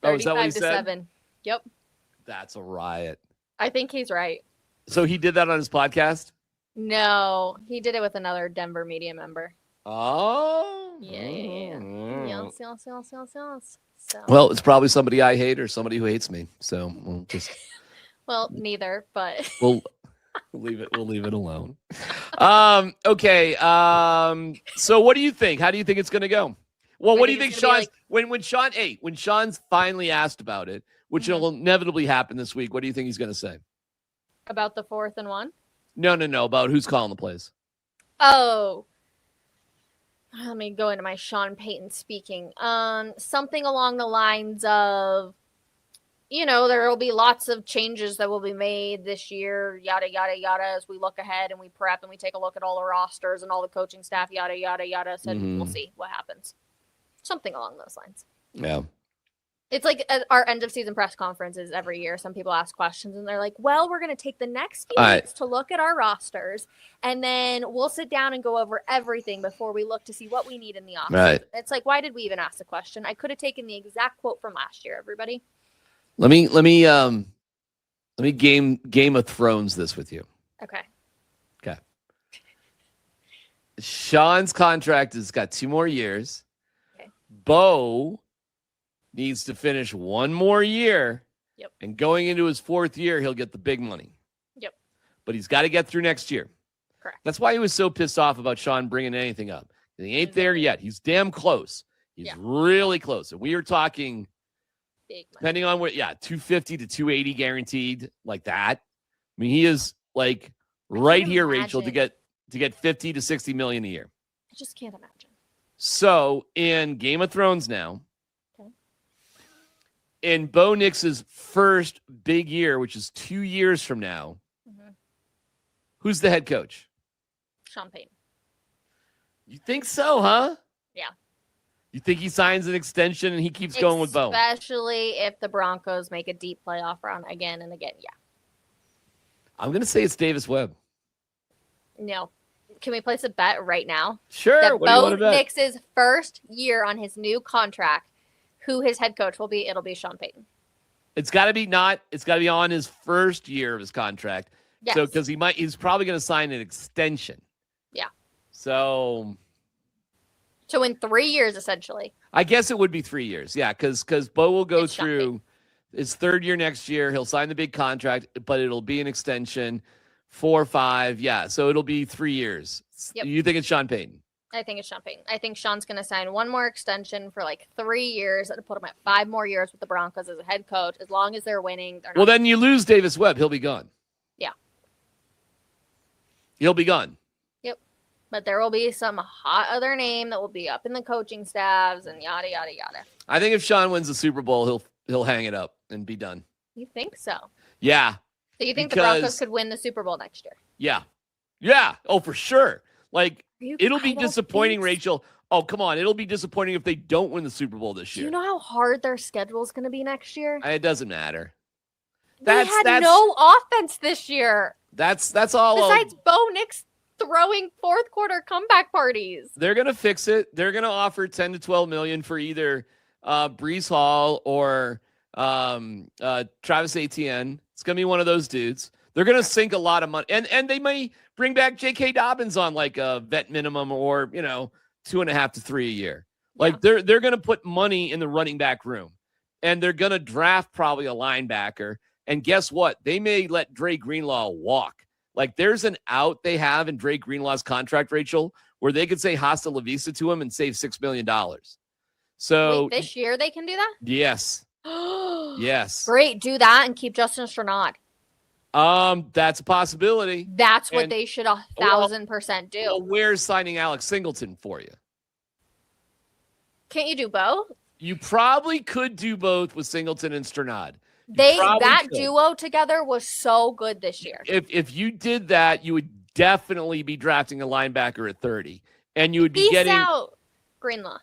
Speaker 4: 35-7.
Speaker 3: Yep.
Speaker 4: That's a riot.
Speaker 3: I think he's right.
Speaker 4: So he did that on his podcast?
Speaker 3: No, he did it with another Denver media member.
Speaker 4: Oh.
Speaker 3: Yeah. Yes. So.
Speaker 4: Well, it's probably somebody I hate or somebody who hates me. So we'll just.
Speaker 3: Well, neither, but.
Speaker 4: We'll leave it. We'll leave it alone. Okay. So what do you think? How do you think it's going to go? Well, what do you think, Sean? When Sean's finally asked about it, which will inevitably happen this week, what do you think he's going to say?
Speaker 3: About the 4th and 1?
Speaker 4: No. About who's calling the plays.
Speaker 3: Oh. Let me go into my Sean Payton speaking. Something along the lines of, there will be lots of changes that will be made this year, yada, yada, yada, as we look ahead and we prep and we take a look at all the rosters and all the coaching staff, yada, yada, yada. So we'll see what happens. Something along those lines.
Speaker 4: Yeah.
Speaker 3: It's like our end of season press conferences every year. Some people ask questions and they're like, well, we're going to take the next few weeks to look at our rosters. And then we'll sit down and go over everything before we look to see what we need in the offseason.
Speaker 4: Right.
Speaker 3: It's like, why did we even ask the question? I could have taken the exact quote from last year, everybody.
Speaker 4: Let me Game of Thrones this with you.
Speaker 3: Okay.
Speaker 4: Sean's contract has got 2 more years.
Speaker 3: Okay.
Speaker 4: Bo needs to finish 1 more year.
Speaker 3: Yep.
Speaker 4: And going into his 4th year, he'll get the big money.
Speaker 3: Yep.
Speaker 4: But he's got to get through next year.
Speaker 3: Correct.
Speaker 4: That's why he was so pissed off about Sean bringing anything up. He ain't there yet. He's damn close. He's really close. And we are talking,
Speaker 3: big money.
Speaker 4: Depending on what, 250 to 280 guaranteed, like that. I mean, he is like right here, Rachel, to get 50 to 60 million a year.
Speaker 3: I just can't imagine.
Speaker 4: So in Game of Thrones now, in Bo Nix's first big year, which is 2 years from now, who's the head coach?
Speaker 3: Sean Payton.
Speaker 4: You think so, huh?
Speaker 3: Yeah.
Speaker 4: You think he signs an extension and he keeps going with Bo?
Speaker 3: Especially if the Broncos make a deep playoff run again and again. Yeah.
Speaker 4: I'm going to say it's Davis Webb.
Speaker 3: No. Can we place a bet right now?
Speaker 4: Sure.
Speaker 3: That
Speaker 4: what do you want to bet?
Speaker 3: Nix's first year on his new contract, who his head coach will be, it'll be Sean Payton.
Speaker 4: It's got to be on his first year of his contract.
Speaker 3: Yes.
Speaker 4: So, because he's probably going to sign an extension.
Speaker 3: Yeah.
Speaker 4: So
Speaker 3: So in 3 years, essentially.
Speaker 4: I guess it would be 3 years. Yeah, because Bo will go through his third year next year. He'll sign the big contract, but it'll be an extension, 4 or 5. Yeah, so it'll be 3 years.
Speaker 3: Yep.
Speaker 4: You think it's Sean Payton?
Speaker 3: I think it's Sean Payton. I think Sean's going to sign one more extension for like 3 years. That'll put him at 5 more years with the Broncos as a head coach. As long as they're winning, they're not.
Speaker 4: Well, then you lose Davis Webb. He'll be gone.
Speaker 3: Yeah.
Speaker 4: He'll be gone.
Speaker 3: Yep. But there will be some hot other name that will be up in the coaching staffs and yada, yada, yada.
Speaker 4: I think if Sean wins the Super Bowl, he'll hang it up and be done.
Speaker 3: You think so?
Speaker 4: Yeah.
Speaker 3: So you think the Broncos could win the Super Bowl next year?
Speaker 4: Yeah. Yeah. Oh, for sure. Like, it'll be disappointing, Rachel. Oh, come on. It'll be disappointing if they don't win the Super Bowl this year.
Speaker 3: Do you know how hard their schedule is going to be next year?
Speaker 4: It doesn't matter.
Speaker 3: They had no offense this year.
Speaker 4: That's all.
Speaker 3: Besides Bo Nix throwing fourth quarter comeback parties.
Speaker 4: They're going to fix it. They're going to offer 10 to 12 million for either Breece Hall or Travis Etienne. It's going to be one of those dudes. They're going to sink a lot of money. And they may bring back J.K. Dobbins on like a vet minimum or, 2.5 to 3 a year. Like they're going to put money in the running back room, and they're going to draft probably a linebacker. And guess what? They may let Dre Greenlaw walk. Like there's an out they have in Dre Greenlaw's contract, Rachel, where they could say hasta la vista to him and save $6 million. So
Speaker 3: wait, this year they can do that?
Speaker 4: Yes. Yes.
Speaker 3: Great. Do that and keep Justin Strnad.
Speaker 4: That's a possibility.
Speaker 3: That's what they should 1,000% do.
Speaker 4: Well, where's signing Alex Singleton for you?
Speaker 3: Can't you do both?
Speaker 4: You probably could do both with Singleton and Strnad.
Speaker 3: That duo together was so good this year.
Speaker 4: If you did that, you would definitely be drafting a linebacker at 30, and you would be getting
Speaker 3: out Greenlaw.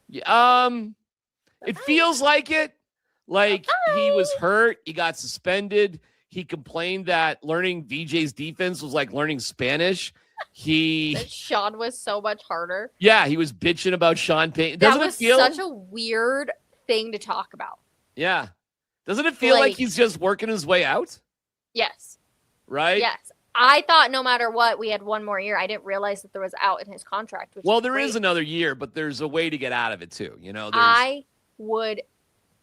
Speaker 4: It feels like it. Like he was hurt. He got suspended. He complained that learning VJ's defense was like learning Spanish. That
Speaker 3: Sean was so much harder.
Speaker 4: Yeah, he was bitching about Sean Payton.
Speaker 3: That was such a weird thing to talk about.
Speaker 4: Yeah. Doesn't it feel like he's just working his way out?
Speaker 3: Yes.
Speaker 4: Right?
Speaker 3: Yes. I thought no matter what, we had one more year. I didn't realize that there was out in his contract.
Speaker 4: There is another year, but there's a way to get out of it too.
Speaker 3: I would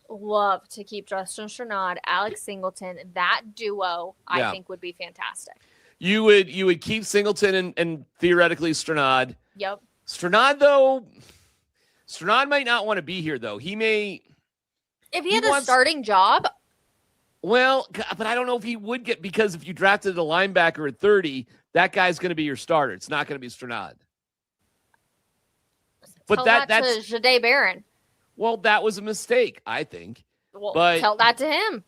Speaker 3: love to keep Justin Strnad, Alex Singleton. That duo, I think, would be fantastic.
Speaker 4: You would keep Singleton and theoretically Strnad.
Speaker 3: Yep.
Speaker 4: Strnad might not want to be here though. He may.
Speaker 3: If he had a starting job.
Speaker 4: Well, but I don't know if he would get, because if you drafted a linebacker at 30, that guy's going to be your starter. It's not going to be Strnad.
Speaker 3: But that's to Jahdae Barron.
Speaker 4: Well, that was a mistake, I think.
Speaker 3: Well, tell that to him.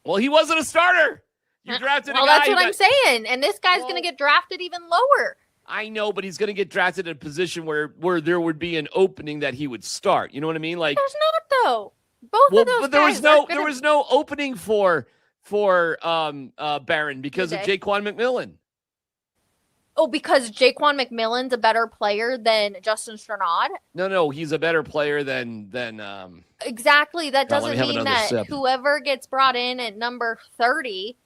Speaker 4: Well, he wasn't a starter. You drafted a guy.
Speaker 3: Well, that's what I'm saying. And this guy's going to get drafted even lower.
Speaker 4: I know, but he's going to get drafted in a position where there would be an opening that he would start. You know what I mean? Like,
Speaker 3: there's not though. Both of those
Speaker 4: but there was no opening for Barron because of Jaquan McMillan.
Speaker 3: Oh, because Jaquan McMillan's a better player than Justin Strnad?
Speaker 4: No, he's a better player than
Speaker 3: exactly. That doesn't mean that whoever gets brought in at number 30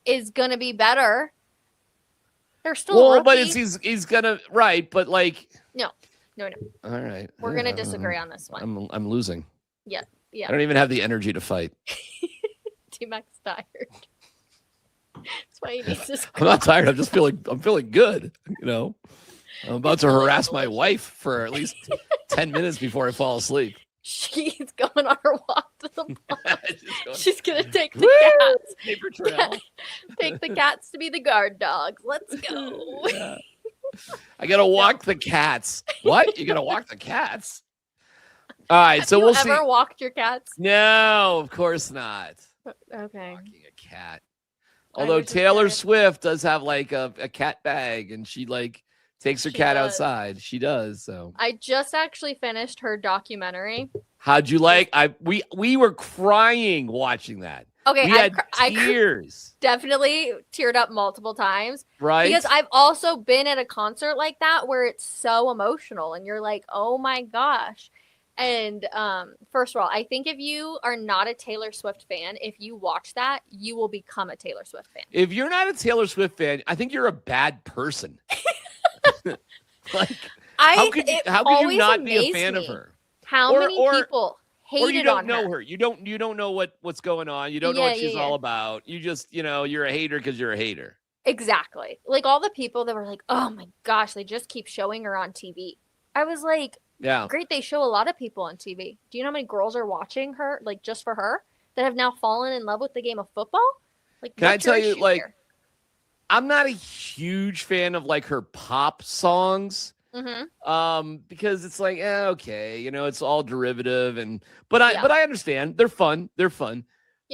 Speaker 3: is going to be better. They're still rookies.
Speaker 4: But he's going to but like
Speaker 3: No.
Speaker 4: All right.
Speaker 3: We're going to disagree on this one.
Speaker 4: I'm losing.
Speaker 3: Yeah.
Speaker 4: I don't even have the energy to fight.
Speaker 3: T-Mac's tired. That's why he needs to score.
Speaker 4: I'm not tired. I'm feeling good. I'm about to harass my wife for at least 10 minutes before I fall asleep.
Speaker 3: She's going on her walk to the park. She's going to take the cats.
Speaker 4: Paper trail.
Speaker 3: Take the cats to be the guard dogs. Let's go.
Speaker 4: Yeah. I got to walk the cats. What? You got to walk the cats? All right, so we'll see.
Speaker 3: Have you ever walked your cats?
Speaker 4: No, of course not.
Speaker 3: Okay.
Speaker 4: Walking a cat. Although Taylor Swift does have like a cat bag, and she like takes her cat outside. She does. So
Speaker 3: I just actually finished her documentary.
Speaker 4: How'd you like? We were crying watching that.
Speaker 3: Okay,
Speaker 4: we had tears.
Speaker 3: Definitely teared up multiple times.
Speaker 4: Right.
Speaker 3: Because I've also been at a concert like that where it's so emotional, and you're like, oh my gosh. And first of all, I think if you are not a Taylor Swift fan, if you watch that, you will become a Taylor Swift fan.
Speaker 4: If you're not a Taylor Swift fan, I think you're a bad person. How could you not be a fan of her?
Speaker 3: How many people hated on her?
Speaker 4: Or you don't know her. You don't know what's going on. You don't know what she's all about. You just, you're a hater because you're a hater.
Speaker 3: Exactly. Like all the people that were like, oh my gosh, they just keep showing her on TV. I was like, yeah, great. They show a lot of people on TV. Do you know how many girls are watching her, like just for her, that have now fallen in love with the game of football? Like,
Speaker 4: can I tell you, like, I'm not a huge fan of like her pop songs. Because it's like, okay, it's all derivative but I understand they're fun. Yeah.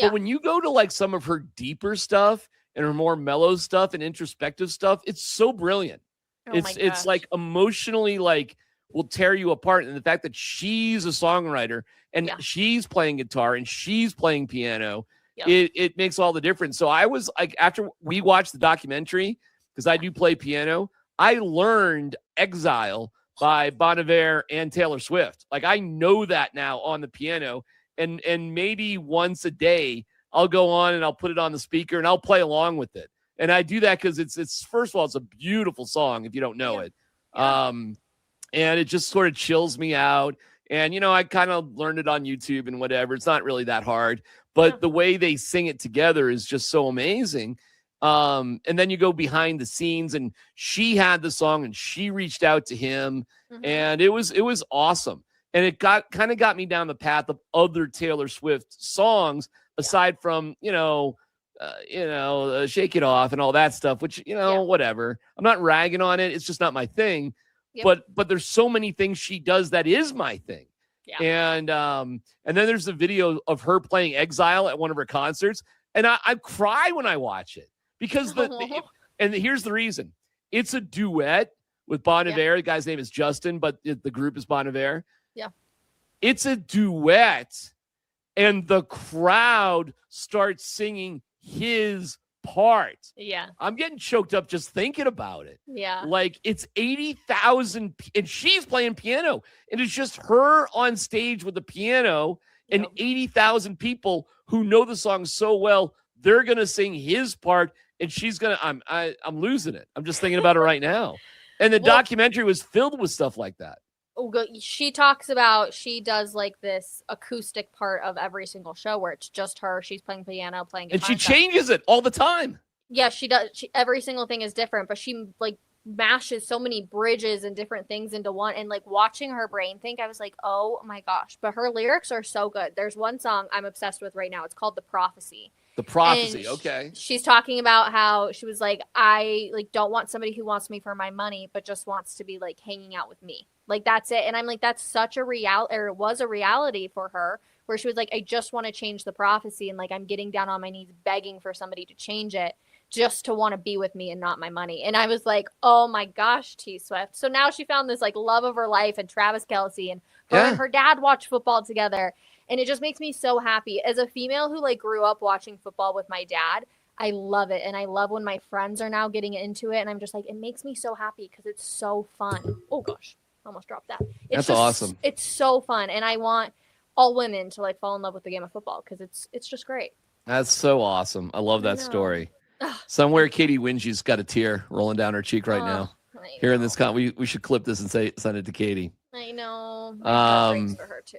Speaker 4: But when you go to like some of her deeper stuff and her more mellow stuff and introspective stuff, it's so brilliant. It's like emotionally like will tear you apart. And the fact that she's a songwriter and she's playing guitar and she's playing piano, it makes all the difference. So I was like, after we watched the documentary, because I do play piano, I learned Ajll by Bon Iver and Taylor Swift. Like I know that now on the piano, and maybe once a day I'll go on and I'll put it on the speaker and I'll play along with it. And I do that because it's first of all, it's a beautiful song if you don't know it. And it just sort of chills me out. And, I kind of learned it on YouTube and whatever. It's not really that hard, but the way they sing it together is just so amazing. And then you go behind the scenes, and she had the song and she reached out to him, and it was awesome. And it got me down the path of other Taylor Swift songs aside from, Shake It Off and all that stuff, which, whatever. I'm not ragging on it. It's just not my thing. Yep. But there's so many things she does that is my thing. Yeah. And then there's the video of her playing Ajll at one of her concerts. And I cry when I watch it because and here's the reason. It's a duet with Bon Iver. The guy's name is Justin, but the group is Bon Iver. Yeah. It's a duet, and the crowd starts singing his part. Yeah. I'm getting choked up just thinking about it. Yeah. Like it's 80,000 and she's playing piano, and it's just her on stage with the piano and 80,000 people who know the song so well. They're going to sing his part, and she's going to I'm losing it. I'm just thinking about it right now. And the documentary was filled with stuff like that.
Speaker 3: She talks about, she does like this acoustic part of every single show where it's just her. She's playing piano, playing guitar.
Speaker 4: And she changes it all the time.
Speaker 3: Yeah, she does. Every single thing is different, but she like mashes so many bridges and different things into one. And like watching her brain think, I was like, oh my gosh. But her lyrics are so good. There's one song I'm obsessed with right now. It's called The Prophecy.
Speaker 4: The Prophecy, okay.
Speaker 3: She's talking about how she was like, I like don't want somebody who wants me for my money, but just wants to be like hanging out with me. Like that's it. And I'm like, that's such a it was a reality for her, where she was like, I just want to change the prophecy, and like I'm getting down on my knees begging for somebody to change it just to want to be with me and not my money. And I was like, oh my gosh, T Swift. So now she found this like love of her life, and Travis Kelce and her and her dad watch football together. And it just makes me so happy. As a female who like grew up watching football with my dad, I love it. And I love when my friends are now getting into it. And I'm just like, it makes me so happy because it's so fun. Oh gosh, almost dropped that.
Speaker 4: That's awesome.
Speaker 3: It's so fun. And I want all women to like fall in love with the game of football because it's just great.
Speaker 4: That's so awesome. I love that story. Somewhere Katie Wingy's got a tear rolling down her cheek right now. Here in this we should clip this and send it to Katie.
Speaker 3: I know. My heart breaks for her too.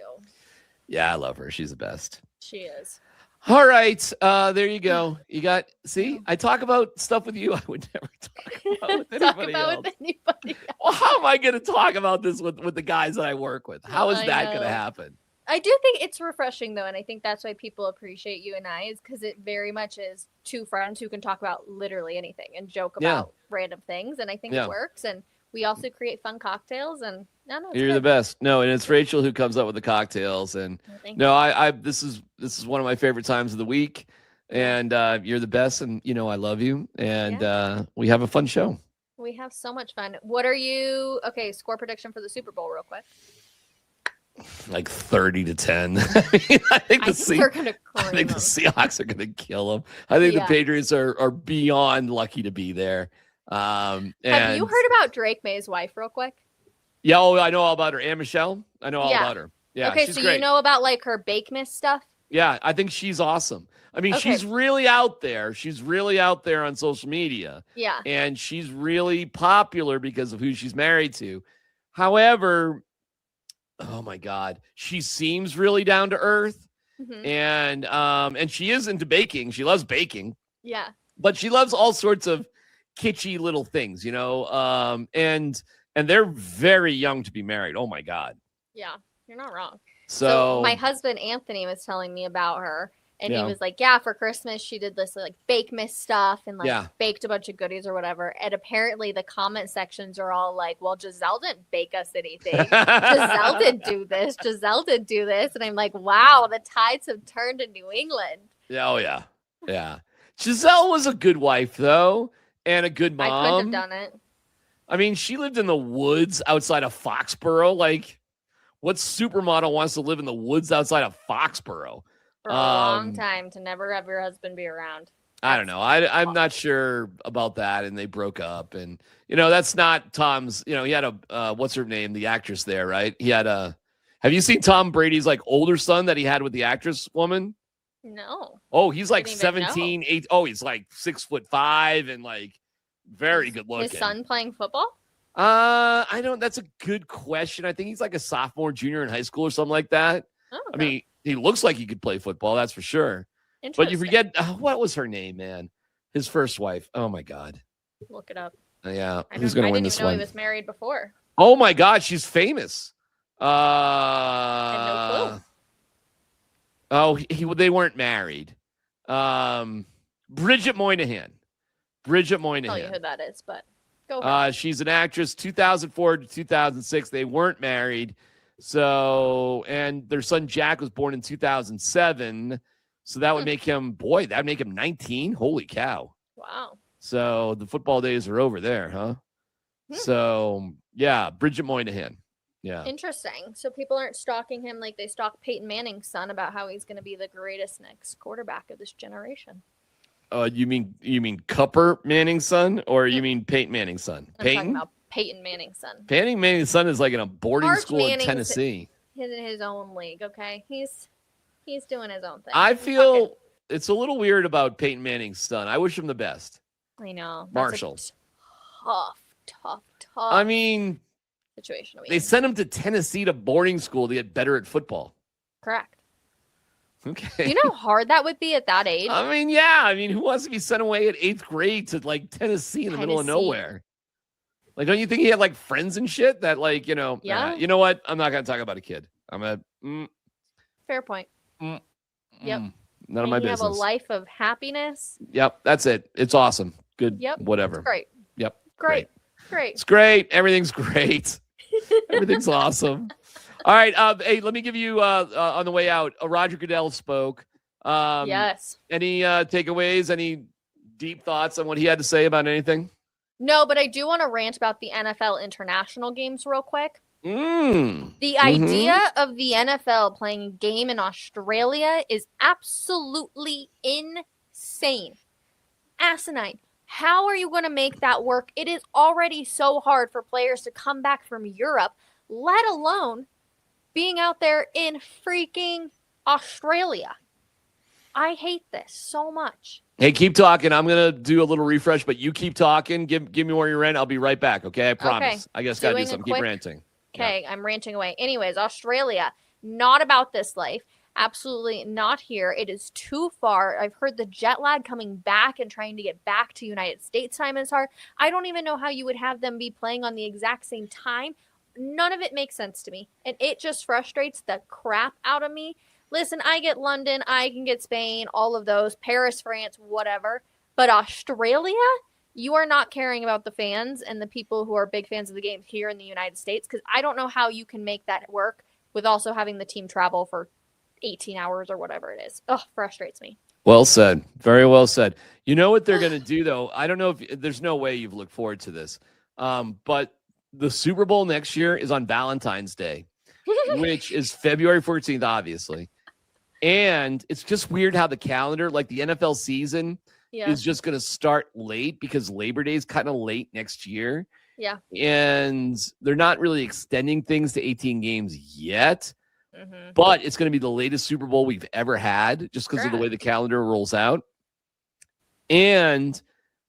Speaker 4: Yeah, I love her. She's the best.
Speaker 3: She is.
Speaker 4: All right. There you go. You got, see, I talk about stuff with you I would never talk about with anybody else. Well, how am I going to talk about this with the guys that I work with? How is that going to happen?
Speaker 3: I do think it's refreshing, though, and I think that's why people appreciate you and I, is because it very much is two friends who can talk about literally anything and joke about random things, and I think it works, and we also create fun cocktails, and
Speaker 4: you're the best. No, and it's Rachel who comes up with the cocktails, and I this is one of my favorite times of the week, and you're the best, and I love you, and we have a fun show.
Speaker 3: We have so much fun. What are you? Okay, score prediction for the Super Bowl, real quick.
Speaker 4: Like 30-10. I think the Seahawks are going to kill them. I think the Patriots are beyond lucky to be there.
Speaker 3: Have you heard about Drake May's wife, real quick?
Speaker 4: Yeah, I know all about her. And Michelle, I know all about her. Yeah.
Speaker 3: Okay,
Speaker 4: she's
Speaker 3: so
Speaker 4: great.
Speaker 3: you know about like her Bakemas stuff?
Speaker 4: Yeah, I think she's awesome. I mean, she's really out there. She's really out there on social media. Yeah. And she's really popular because of who she's married to. However, oh my God, she seems really down to earth. And she is into baking. She loves baking.
Speaker 3: Yeah.
Speaker 4: But she loves all sorts of kitschy little things, and they're very young to be married. Oh my God.
Speaker 3: Yeah, you're not wrong.
Speaker 4: So
Speaker 3: my husband Anthony was telling me about her, and he was like, yeah, for Christmas she did this like bake miss stuff and like baked a bunch of goodies or whatever. And apparently the comment sections are all like, well, Giselle didn't bake us anything. Giselle didn't do this. Giselle didn't do this. And I'm like, wow, the tides have turned in New England.
Speaker 4: Yeah, oh yeah. Yeah. Giselle was a good wife though, and a good mom.
Speaker 3: I couldn't have done it.
Speaker 4: I mean, she lived in the woods outside of Foxborough. Like, what supermodel wants to live in the woods outside of Foxborough?
Speaker 3: For a long time to never have your husband be around.
Speaker 4: I don't know. I'm not sure about that. And they broke up. And, that's not Tom's, he had a, what's her name? The actress there, right? He had have you seen Tom Brady's like older son that he had with the actress woman?
Speaker 3: No.
Speaker 4: Oh, he's like 17, 8. Oh, he's like 6'5" and like very good looking.
Speaker 3: His son playing football?
Speaker 4: I don't. That's a good question. I think he's like a sophomore, junior in high school or something like that.
Speaker 3: Oh, okay.
Speaker 4: I mean, he looks like he could play football. That's for sure. But you forget what was her name, man? His first wife. Oh my God.
Speaker 3: Look it up.
Speaker 4: Yeah, who's going to win this one?
Speaker 3: I didn't even know he was married before.
Speaker 4: Oh my God, she's famous.
Speaker 3: I had no clue.
Speaker 4: They weren't married. Bridget Moynihan. Bridget Moynihan.
Speaker 3: I'll tell you who that is, but go ahead.
Speaker 4: She's an actress, 2004 to 2006. They weren't married. So, and their son Jack was born in 2007. So that would make him, that'd make him 19. Holy cow.
Speaker 3: Wow.
Speaker 4: So the football days are over there, huh? So, yeah, Bridget Moynihan. Yeah.
Speaker 3: Interesting. So people aren't stalking him like they stalk Peyton Manning's son about how he's going to be the greatest next quarterback of this generation.
Speaker 4: You mean Cupper Manning's son, or you mean Peyton Manning's son?
Speaker 3: I'm talking about Peyton Manning's son.
Speaker 4: Peyton Manning's son is like in a boarding school in Tennessee.
Speaker 3: He's in his own league, okay? He's doing his own thing.
Speaker 4: I feel it's a little weird about Peyton Manning's son. I wish him the best.
Speaker 3: I know.
Speaker 4: Marshall.
Speaker 3: Tough.
Speaker 4: I mean,
Speaker 3: situation.
Speaker 4: They sent him to Tennessee to boarding school to get better at football.
Speaker 3: Correct.
Speaker 4: Okay.
Speaker 3: Do you know how hard that would be at that age?
Speaker 4: I mean, yeah. I mean, who wants to be sent away at 8th grade to like Tennessee in the middle of nowhere? Like, don't you think he had like friends and shit that like,
Speaker 3: Yeah.
Speaker 4: You know what? I'm not going to talk about a kid.
Speaker 3: Fair point. Yep.
Speaker 4: None of my business.
Speaker 3: You have a life of happiness.
Speaker 4: Yep. That's it. It's awesome. Good.
Speaker 3: Yep.
Speaker 4: Whatever.
Speaker 3: It's great.
Speaker 4: Yep.
Speaker 3: Great.
Speaker 4: It's great. Everything's great. Everything's awesome. All right. Hey, let me give you on the way out. Roger Goodell spoke.
Speaker 3: Yes.
Speaker 4: Any takeaways? Any deep thoughts on what he had to say about anything?
Speaker 3: No, but I do want to rant about the NFL international games real quick. The idea of the NFL playing a game in Australia is absolutely insane. Asinine. How are you going to make that work? It is already so hard for players to come back from Europe, let alone being out there in freaking Australia. I hate this so much.
Speaker 4: Hey, keep talking. I'm going to do a little refresh, but you keep talking. Give me where you're in. I'll be right back, okay? I promise.
Speaker 3: Okay.
Speaker 4: I guess got to do something. Keep ranting.
Speaker 3: Okay, yeah. I'm ranting away. Anyways, Australia, not about this life. Absolutely not here. It is too far. I've heard the jet lag coming back and trying to get back to United States time is hard. I don't even know how you would have them be playing on the exact same time. None of it makes sense to me. And it just frustrates the crap out of me. Listen, I get London, I can get Spain, all of those, Paris, France, whatever. But Australia, you are not caring about the fans and the people who are big fans of the game here in the United States, because I don't know how you can make that work with also having the team travel for 18 hours or whatever it is. Ugh, frustrates me.
Speaker 4: Well said. Very well said. You know what they're going to do, though? I don't know if there's no way you've looked forward to this, but the Super Bowl next year is on Valentine's Day, which is February 14th, obviously. And it's just weird how the calendar, like the NFL season, is just going to start late because Labor Day is kind of late next year.
Speaker 3: Yeah.
Speaker 4: And they're not really extending things to 18 games yet. But it's going to be the latest Super Bowl we've ever had just because of the way the calendar rolls out. And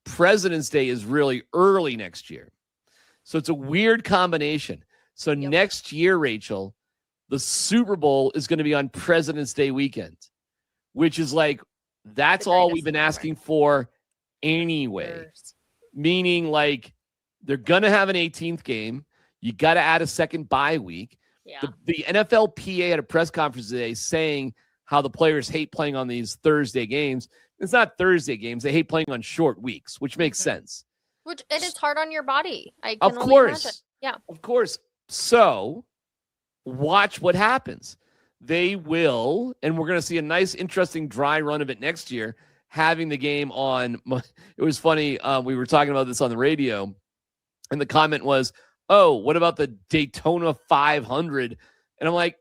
Speaker 4: President's Day is really early next year. So it's a weird combination. So next year, Rachel, the Super Bowl is going to be on President's Day weekend, which is like, that's all we've been asking for anyway. Meaning, like, they're going to have an 18th game. You got to add a second bye week.
Speaker 3: Yeah.
Speaker 4: The NFLPA had a press conference today saying how the players hate playing on these Thursday games. It's not Thursday games. They hate playing on short weeks, which makes sense.
Speaker 3: And it's hard on your body.
Speaker 4: Of course.
Speaker 3: Yeah.
Speaker 4: Of course. So watch what happens. They will, and we're going to see a nice, interesting dry run of it next year, having the game on. It was funny. We were talking about this on the radio, and the comment was, oh, what about the Daytona 500? And I'm like,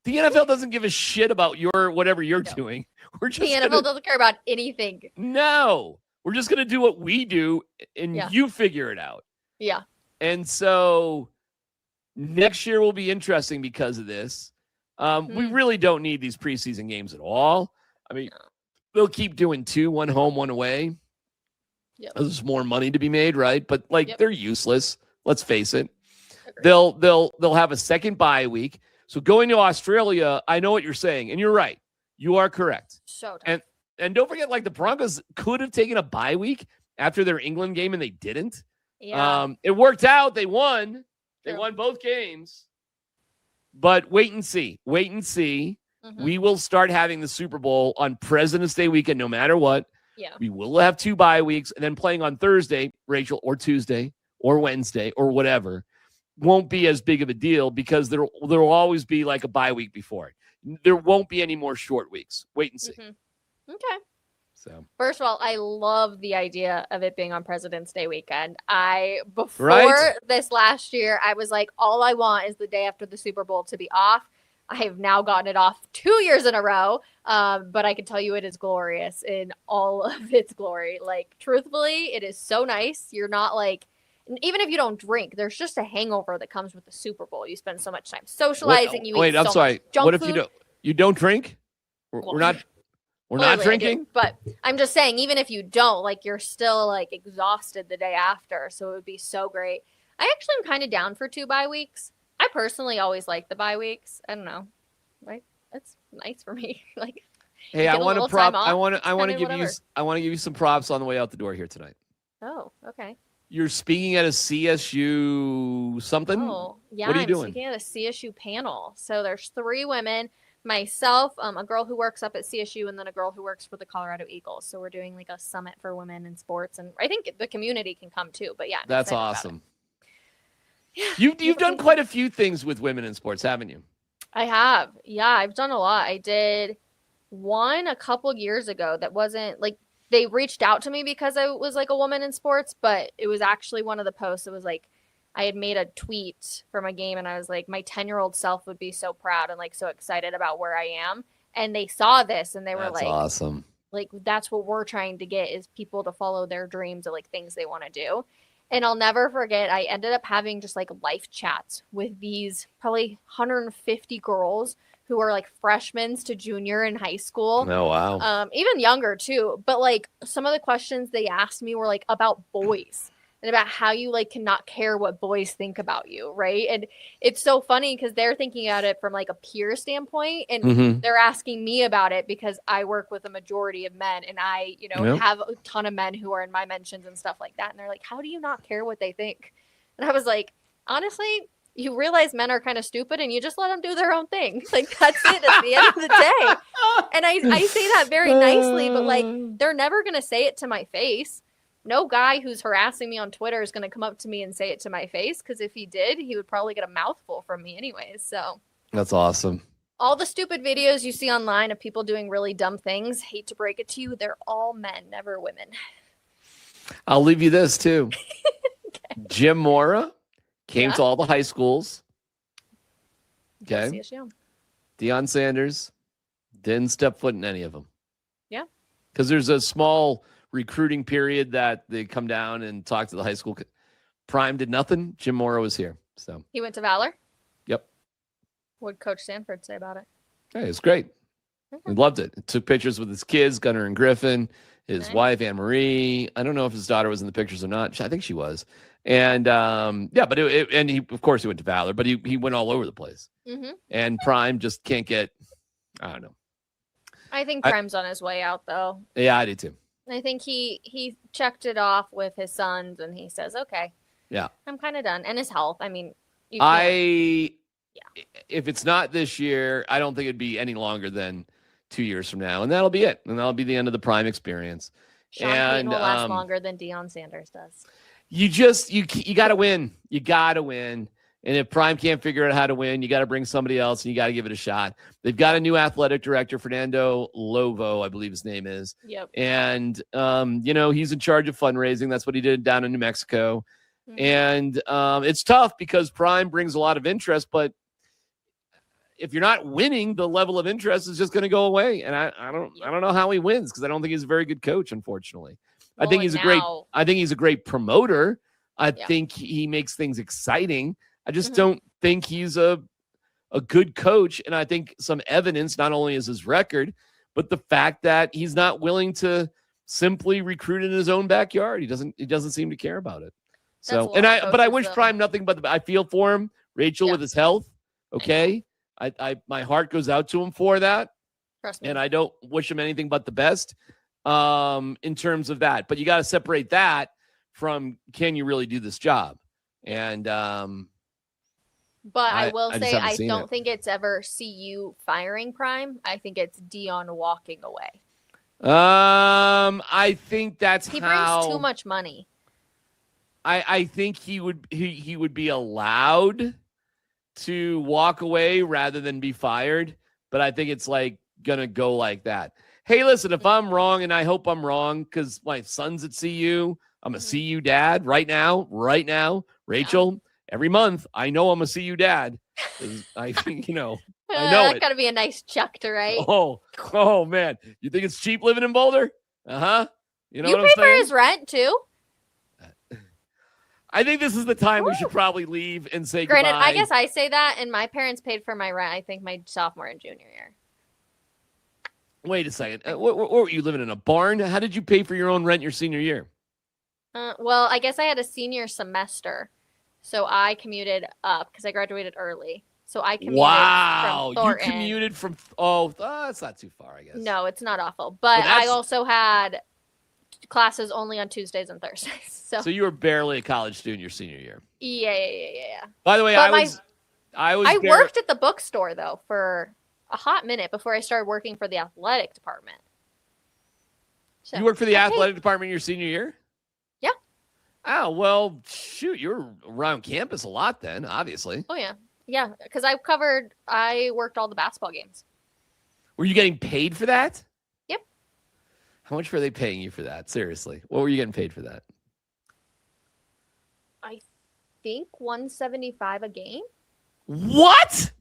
Speaker 4: the NFL doesn't give a shit about whatever you're doing. We're just
Speaker 3: the NFL doesn't care about anything.
Speaker 4: No, we're just going to do what we do, and you figure it out.
Speaker 3: Yeah.
Speaker 4: And so next year will be interesting because of this. We really don't need these preseason games at all. I mean, they'll keep doing 2, 1 home, 1 away.
Speaker 3: Yep.
Speaker 4: There's more money to be made, right? But they're useless. Let's face it. Agreed. They'll have a second bye week. So going to Australia, I know what you're saying, and you're right. You are correct.
Speaker 3: So tough.
Speaker 4: And don't forget, like, the Broncos could have taken a bye week after their England game, and they didn't.
Speaker 3: Yeah.
Speaker 4: It worked out. They won. They won both games. But wait and see. Wait and see. Mm-hmm. We will start having the Super Bowl on President's Day weekend, no matter what.
Speaker 3: Yeah.
Speaker 4: We will have 2 bye weeks, and then playing on Thursday, Rachel, or Tuesday, or Wednesday, or whatever, won't be as big of a deal because there will always be like a bye week before it. There won't be any more short weeks. Wait and see.
Speaker 3: Mm-hmm. Okay.
Speaker 4: So
Speaker 3: first of all, I love the idea of it being on President's Day weekend. Before this last year, I was like, all I want is the day after the Super Bowl to be off. I have now gotten it off 2 years in a row. But I can tell you it is glorious in all of its glory. Like, truthfully, it is so nice. You're not like, even if you don't drink, there's just a hangover that comes with the Super Bowl. You spend so much time socializing.
Speaker 4: I'm sorry. What if you don't drink? We're not drinking.
Speaker 3: But I'm just saying, even if you don't, like, you're still like exhausted the day after. So it would be so great. I actually am kind of down for 2 bye weeks. I personally always like the bye weeks. I don't know, like, that's nice for me. Like,
Speaker 4: hey, I want to give you some props on the way out the door here tonight.
Speaker 3: Oh, okay.
Speaker 4: You're speaking at a CSU something?
Speaker 3: Oh, yeah.
Speaker 4: What are you doing?
Speaker 3: I'm speaking at a CSU panel. So there's 3 women, myself, a girl who works up at CSU, and then a girl who works for the Colorado Eagles. So we're doing like a summit for women in sports, and I think the community can come too. But yeah,
Speaker 4: that's awesome. Yeah, you've done quite a few things with women in sports, haven't you?
Speaker 3: I have. Yeah, I've done a lot. I did one a couple years ago that wasn't like, they reached out to me because I was like a woman in sports, but it was actually one of the posts. It was like, I had made a tweet from a game, and I was like, my 10-year-old self would be so proud and like so excited about where I am. And they saw this and they were like,
Speaker 4: awesome.
Speaker 3: Like, that's what we're trying to get, is people to follow their dreams of like things they want to do. And I'll never forget, I ended up having just like life chats with these probably 150 girls who are like freshmen to junior in high school.
Speaker 4: Oh, wow.
Speaker 3: Even younger too. But like, some of the questions they asked me were like about boys and about how you like cannot care what boys think about you, right? And it's so funny because they're thinking about it from like a peer standpoint, and they're asking me about it because I work with a majority of men, and I, have a ton of men who are in my mentions and stuff like that. And they're like, how do you not care what they think? And I was like, honestly, you realize men are kind of stupid, and you just let them do their own thing. Like, that's it at the end of the day. And I say that very nicely, but like, they're never going to say it to my face. No guy who's harassing me on Twitter is going to come up to me and say it to my face, because if he did, he would probably get a mouthful from me anyways. So
Speaker 4: that's awesome.
Speaker 3: All the stupid videos you see online of people doing really dumb things, hate to break it to you, they're all men, never women.
Speaker 4: I'll leave you this too. Okay. Jim Mora came to all the high schools. Okay. Deion Sanders didn't step foot in any of them.
Speaker 3: Yeah.
Speaker 4: Because there's a small recruiting period that they come down and talk to the high school. Prime did nothing. Jim Mora was here. So
Speaker 3: he went to Valor?
Speaker 4: Yep.
Speaker 3: What did Coach Sanford say about it?
Speaker 4: Hey, it's great. He loved it. Took pictures with his kids, Gunnar and Griffin, his wife, Anne Marie. I don't know if his daughter was in the pictures or not. I think she was. And but and he, of course, he went to Valor, but he went all over the place.
Speaker 3: Mm-hmm.
Speaker 4: And Prime just can't get. I don't know.
Speaker 3: I think Prime's on his way out, though.
Speaker 4: Yeah, I do too.
Speaker 3: I think he checked it off with his sons, and he says, "Okay,
Speaker 4: yeah,
Speaker 3: I'm kind of done." And his health. I mean,
Speaker 4: if it's not this year, I don't think it'd be any longer than 2 years from now, and that'll be it. And that'll be the end of the Prime experience.
Speaker 3: Sean Payton will last longer than Deion Sanders does.
Speaker 4: You got to win. You got to win. And if Prime can't figure out how to win, you got to bring somebody else, and you got to give it a shot. They've got a new athletic director, Fernando Lovo, I believe his name is.
Speaker 3: Yep.
Speaker 4: And, he's in charge of fundraising. That's what he did down in New Mexico. Mm-hmm. And it's tough because Prime brings a lot of interest, but if you're not winning, the level of interest is just going to go away. And I don't know how he wins because I don't think he's a very good coach, unfortunately.
Speaker 3: Well,
Speaker 4: I think he's a great promoter. I think he makes things exciting. I just don't think he's a good coach. And I think some evidence, not only is his record, but the fact that he's not willing to simply recruit in his own backyard. He doesn't seem to care about it. So, but I wish Prime nothing but I feel for him, Rachel, with his health. Okay. My heart goes out to him for that.
Speaker 3: Trust me.
Speaker 4: And I don't wish him anything but the best in terms of that. But you got to separate that from, can you really do this job? And,
Speaker 3: but I will say, I don't think it's ever CU firing Prime. I think it's Deion walking away.
Speaker 4: I think that's
Speaker 3: he brings too much money.
Speaker 4: I think he would be allowed to walk away rather than be fired. But I think it's gonna go like that. Hey, listen, if I'm wrong, and I hope I'm wrong, because my son's at CU, I'm a CU dad right now, Rachel. Yeah. Every month, I know I'm a CU dad. I know
Speaker 3: that's got to be a nice check to write.
Speaker 4: Oh, man. You think it's cheap living in Boulder? Uh-huh. You know what I'm saying?
Speaker 3: You pay for his rent, too?
Speaker 4: I think this is the time we should probably leave and say
Speaker 3: Granted,
Speaker 4: goodbye.
Speaker 3: I guess I say that, and my parents paid for my rent, I think, my sophomore and junior year.
Speaker 4: Wait a second. What were you living in, a barn? How did you pay for your own rent your senior year?
Speaker 3: Well, I guess I had a senior semester. So I commuted up because I graduated early. So I commuted from Thornton.
Speaker 4: You commuted from that's not too far, I guess.
Speaker 3: No, it's not awful. But I also had classes only on Tuesdays and Thursdays. So
Speaker 4: you were barely a college student your senior year.
Speaker 3: Yeah.
Speaker 4: By the way, I
Speaker 3: worked at the bookstore though for a hot minute before I started working for the athletic department.
Speaker 4: So, you worked for the athletic department your senior year?
Speaker 3: Yeah.
Speaker 4: Oh, well, shoot, you were around campus a lot then, obviously.
Speaker 3: Oh, yeah. Yeah, because I worked all the basketball games.
Speaker 4: Were you getting paid for that?
Speaker 3: Yep.
Speaker 4: How much were they paying you for that? Seriously. What were you getting paid for that?
Speaker 3: I think $175 a game.
Speaker 4: What?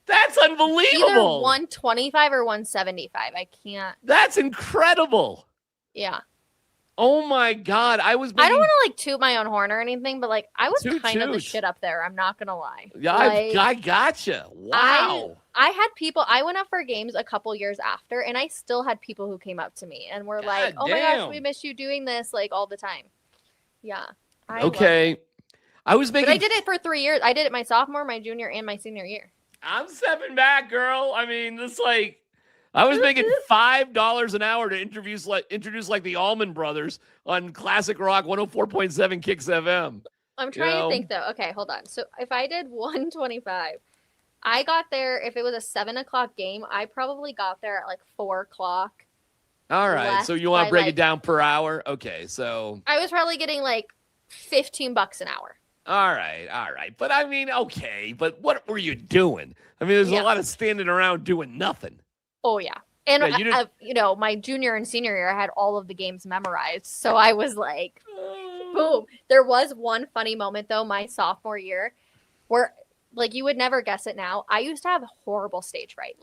Speaker 4: That's unbelievable.
Speaker 3: Either $125 or $175. I can't.
Speaker 4: That's incredible.
Speaker 3: Yeah.
Speaker 4: Oh my God. I don't
Speaker 3: want to toot my own horn or anything, but I was kind of the shit up there. I'm not going to lie.
Speaker 4: Yeah, I gotcha. Wow.
Speaker 3: I had people, I went up for games a couple years after, and I still had people who came up to me and were like, oh my gosh, we miss you doing this all the time. Yeah.
Speaker 4: Okay.
Speaker 3: But I did it for 3 years. I did it my sophomore, my junior, and my senior year.
Speaker 4: I'm stepping back, girl. I mean, I was making $5 an hour to introduce the Allman Brothers on Classic Rock 104.7 Kicks FM.
Speaker 3: I'm trying to think though. Okay, hold on. So if I did $125, I got there. If it was a 7:00 game, I probably got there at 4:00.
Speaker 4: All right. So you want to break it down per hour? Okay. So
Speaker 3: I was probably getting $15 an hour.
Speaker 4: All right. But I mean, okay. But what were you doing? I mean, there's a lot of standing around doing nothing.
Speaker 3: Oh, yeah. And, my junior and senior year, I had all of the games memorized. So I was boom. There was one funny moment, though, my sophomore year where, you would never guess it now. I used to have horrible stage fright,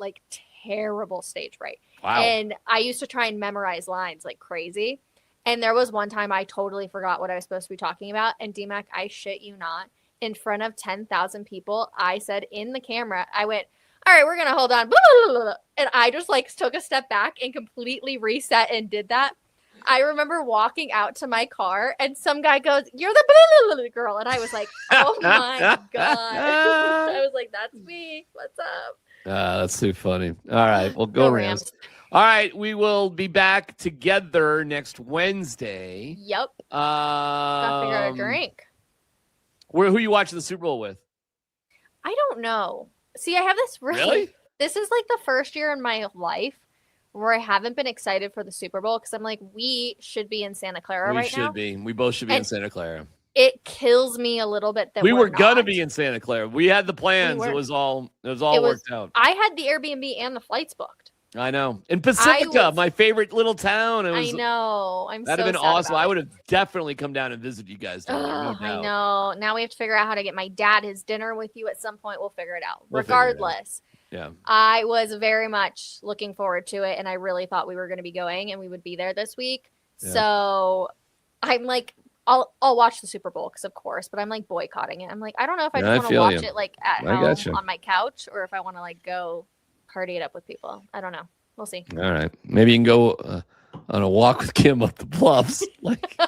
Speaker 3: terrible stage fright.
Speaker 4: Wow.
Speaker 3: And I used to try and memorize lines like crazy. And there was one time I totally forgot what I was supposed to be talking about. And DMac, I shit you not, in front of 10,000 people, I said in the camera, I went, all right, we're going to hold on. And I just took a step back and completely reset and did that. I remember walking out to my car and some guy goes, "You're the blah, blah, blah, girl," and I was like, "Oh my god!" I was like, "That's me. What's up?"
Speaker 4: That's too funny. All right, well, go Rams. All right, we will be back together next Wednesday.
Speaker 3: Yep. Gotta figure out a drink.
Speaker 4: Who are you watching the Super Bowl with?
Speaker 3: I don't know. See, I have this
Speaker 4: really.
Speaker 3: This is like the first year in my life where I haven't been excited for the Super Bowl because I'm like, we should be in Santa Clara right now.
Speaker 4: We should be. We both should be in Santa Clara.
Speaker 3: It kills me a little bit that
Speaker 4: we were
Speaker 3: not.
Speaker 4: gonna be in Santa Clara. We had the plans. It was all worked out.
Speaker 3: I had the Airbnb and the flights booked.
Speaker 4: I know. In Pacifica, my favorite little town.
Speaker 3: I know.
Speaker 4: That'd have been awesome. I would have definitely come down and visited you guys down there. No doubt.
Speaker 3: I know. Now we have to figure out how to get my dad his dinner with you at some point. We'll figure it out. Regardless.
Speaker 4: Yeah.
Speaker 3: I was very much looking forward to it, and I really thought we were going to be going and we would be there this week. Yeah. So I'm like, I'll watch the Super Bowl because of course, but I'm like boycotting it. I'm like, I don't know if I just want to watch it like at home on my couch or if I want to like go party it up with people. I don't know. We'll see.
Speaker 4: All right. Maybe you can go on a walk with Kim up the bluffs, like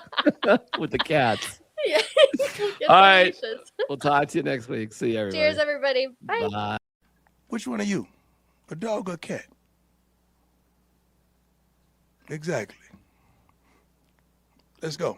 Speaker 4: with the cats.
Speaker 3: Yeah.
Speaker 4: All right. We'll talk to you next week. See you, everybody.
Speaker 3: Cheers, everybody. Bye.
Speaker 4: Bye.
Speaker 9: Which one are you? A dog or a cat? Exactly. Let's go.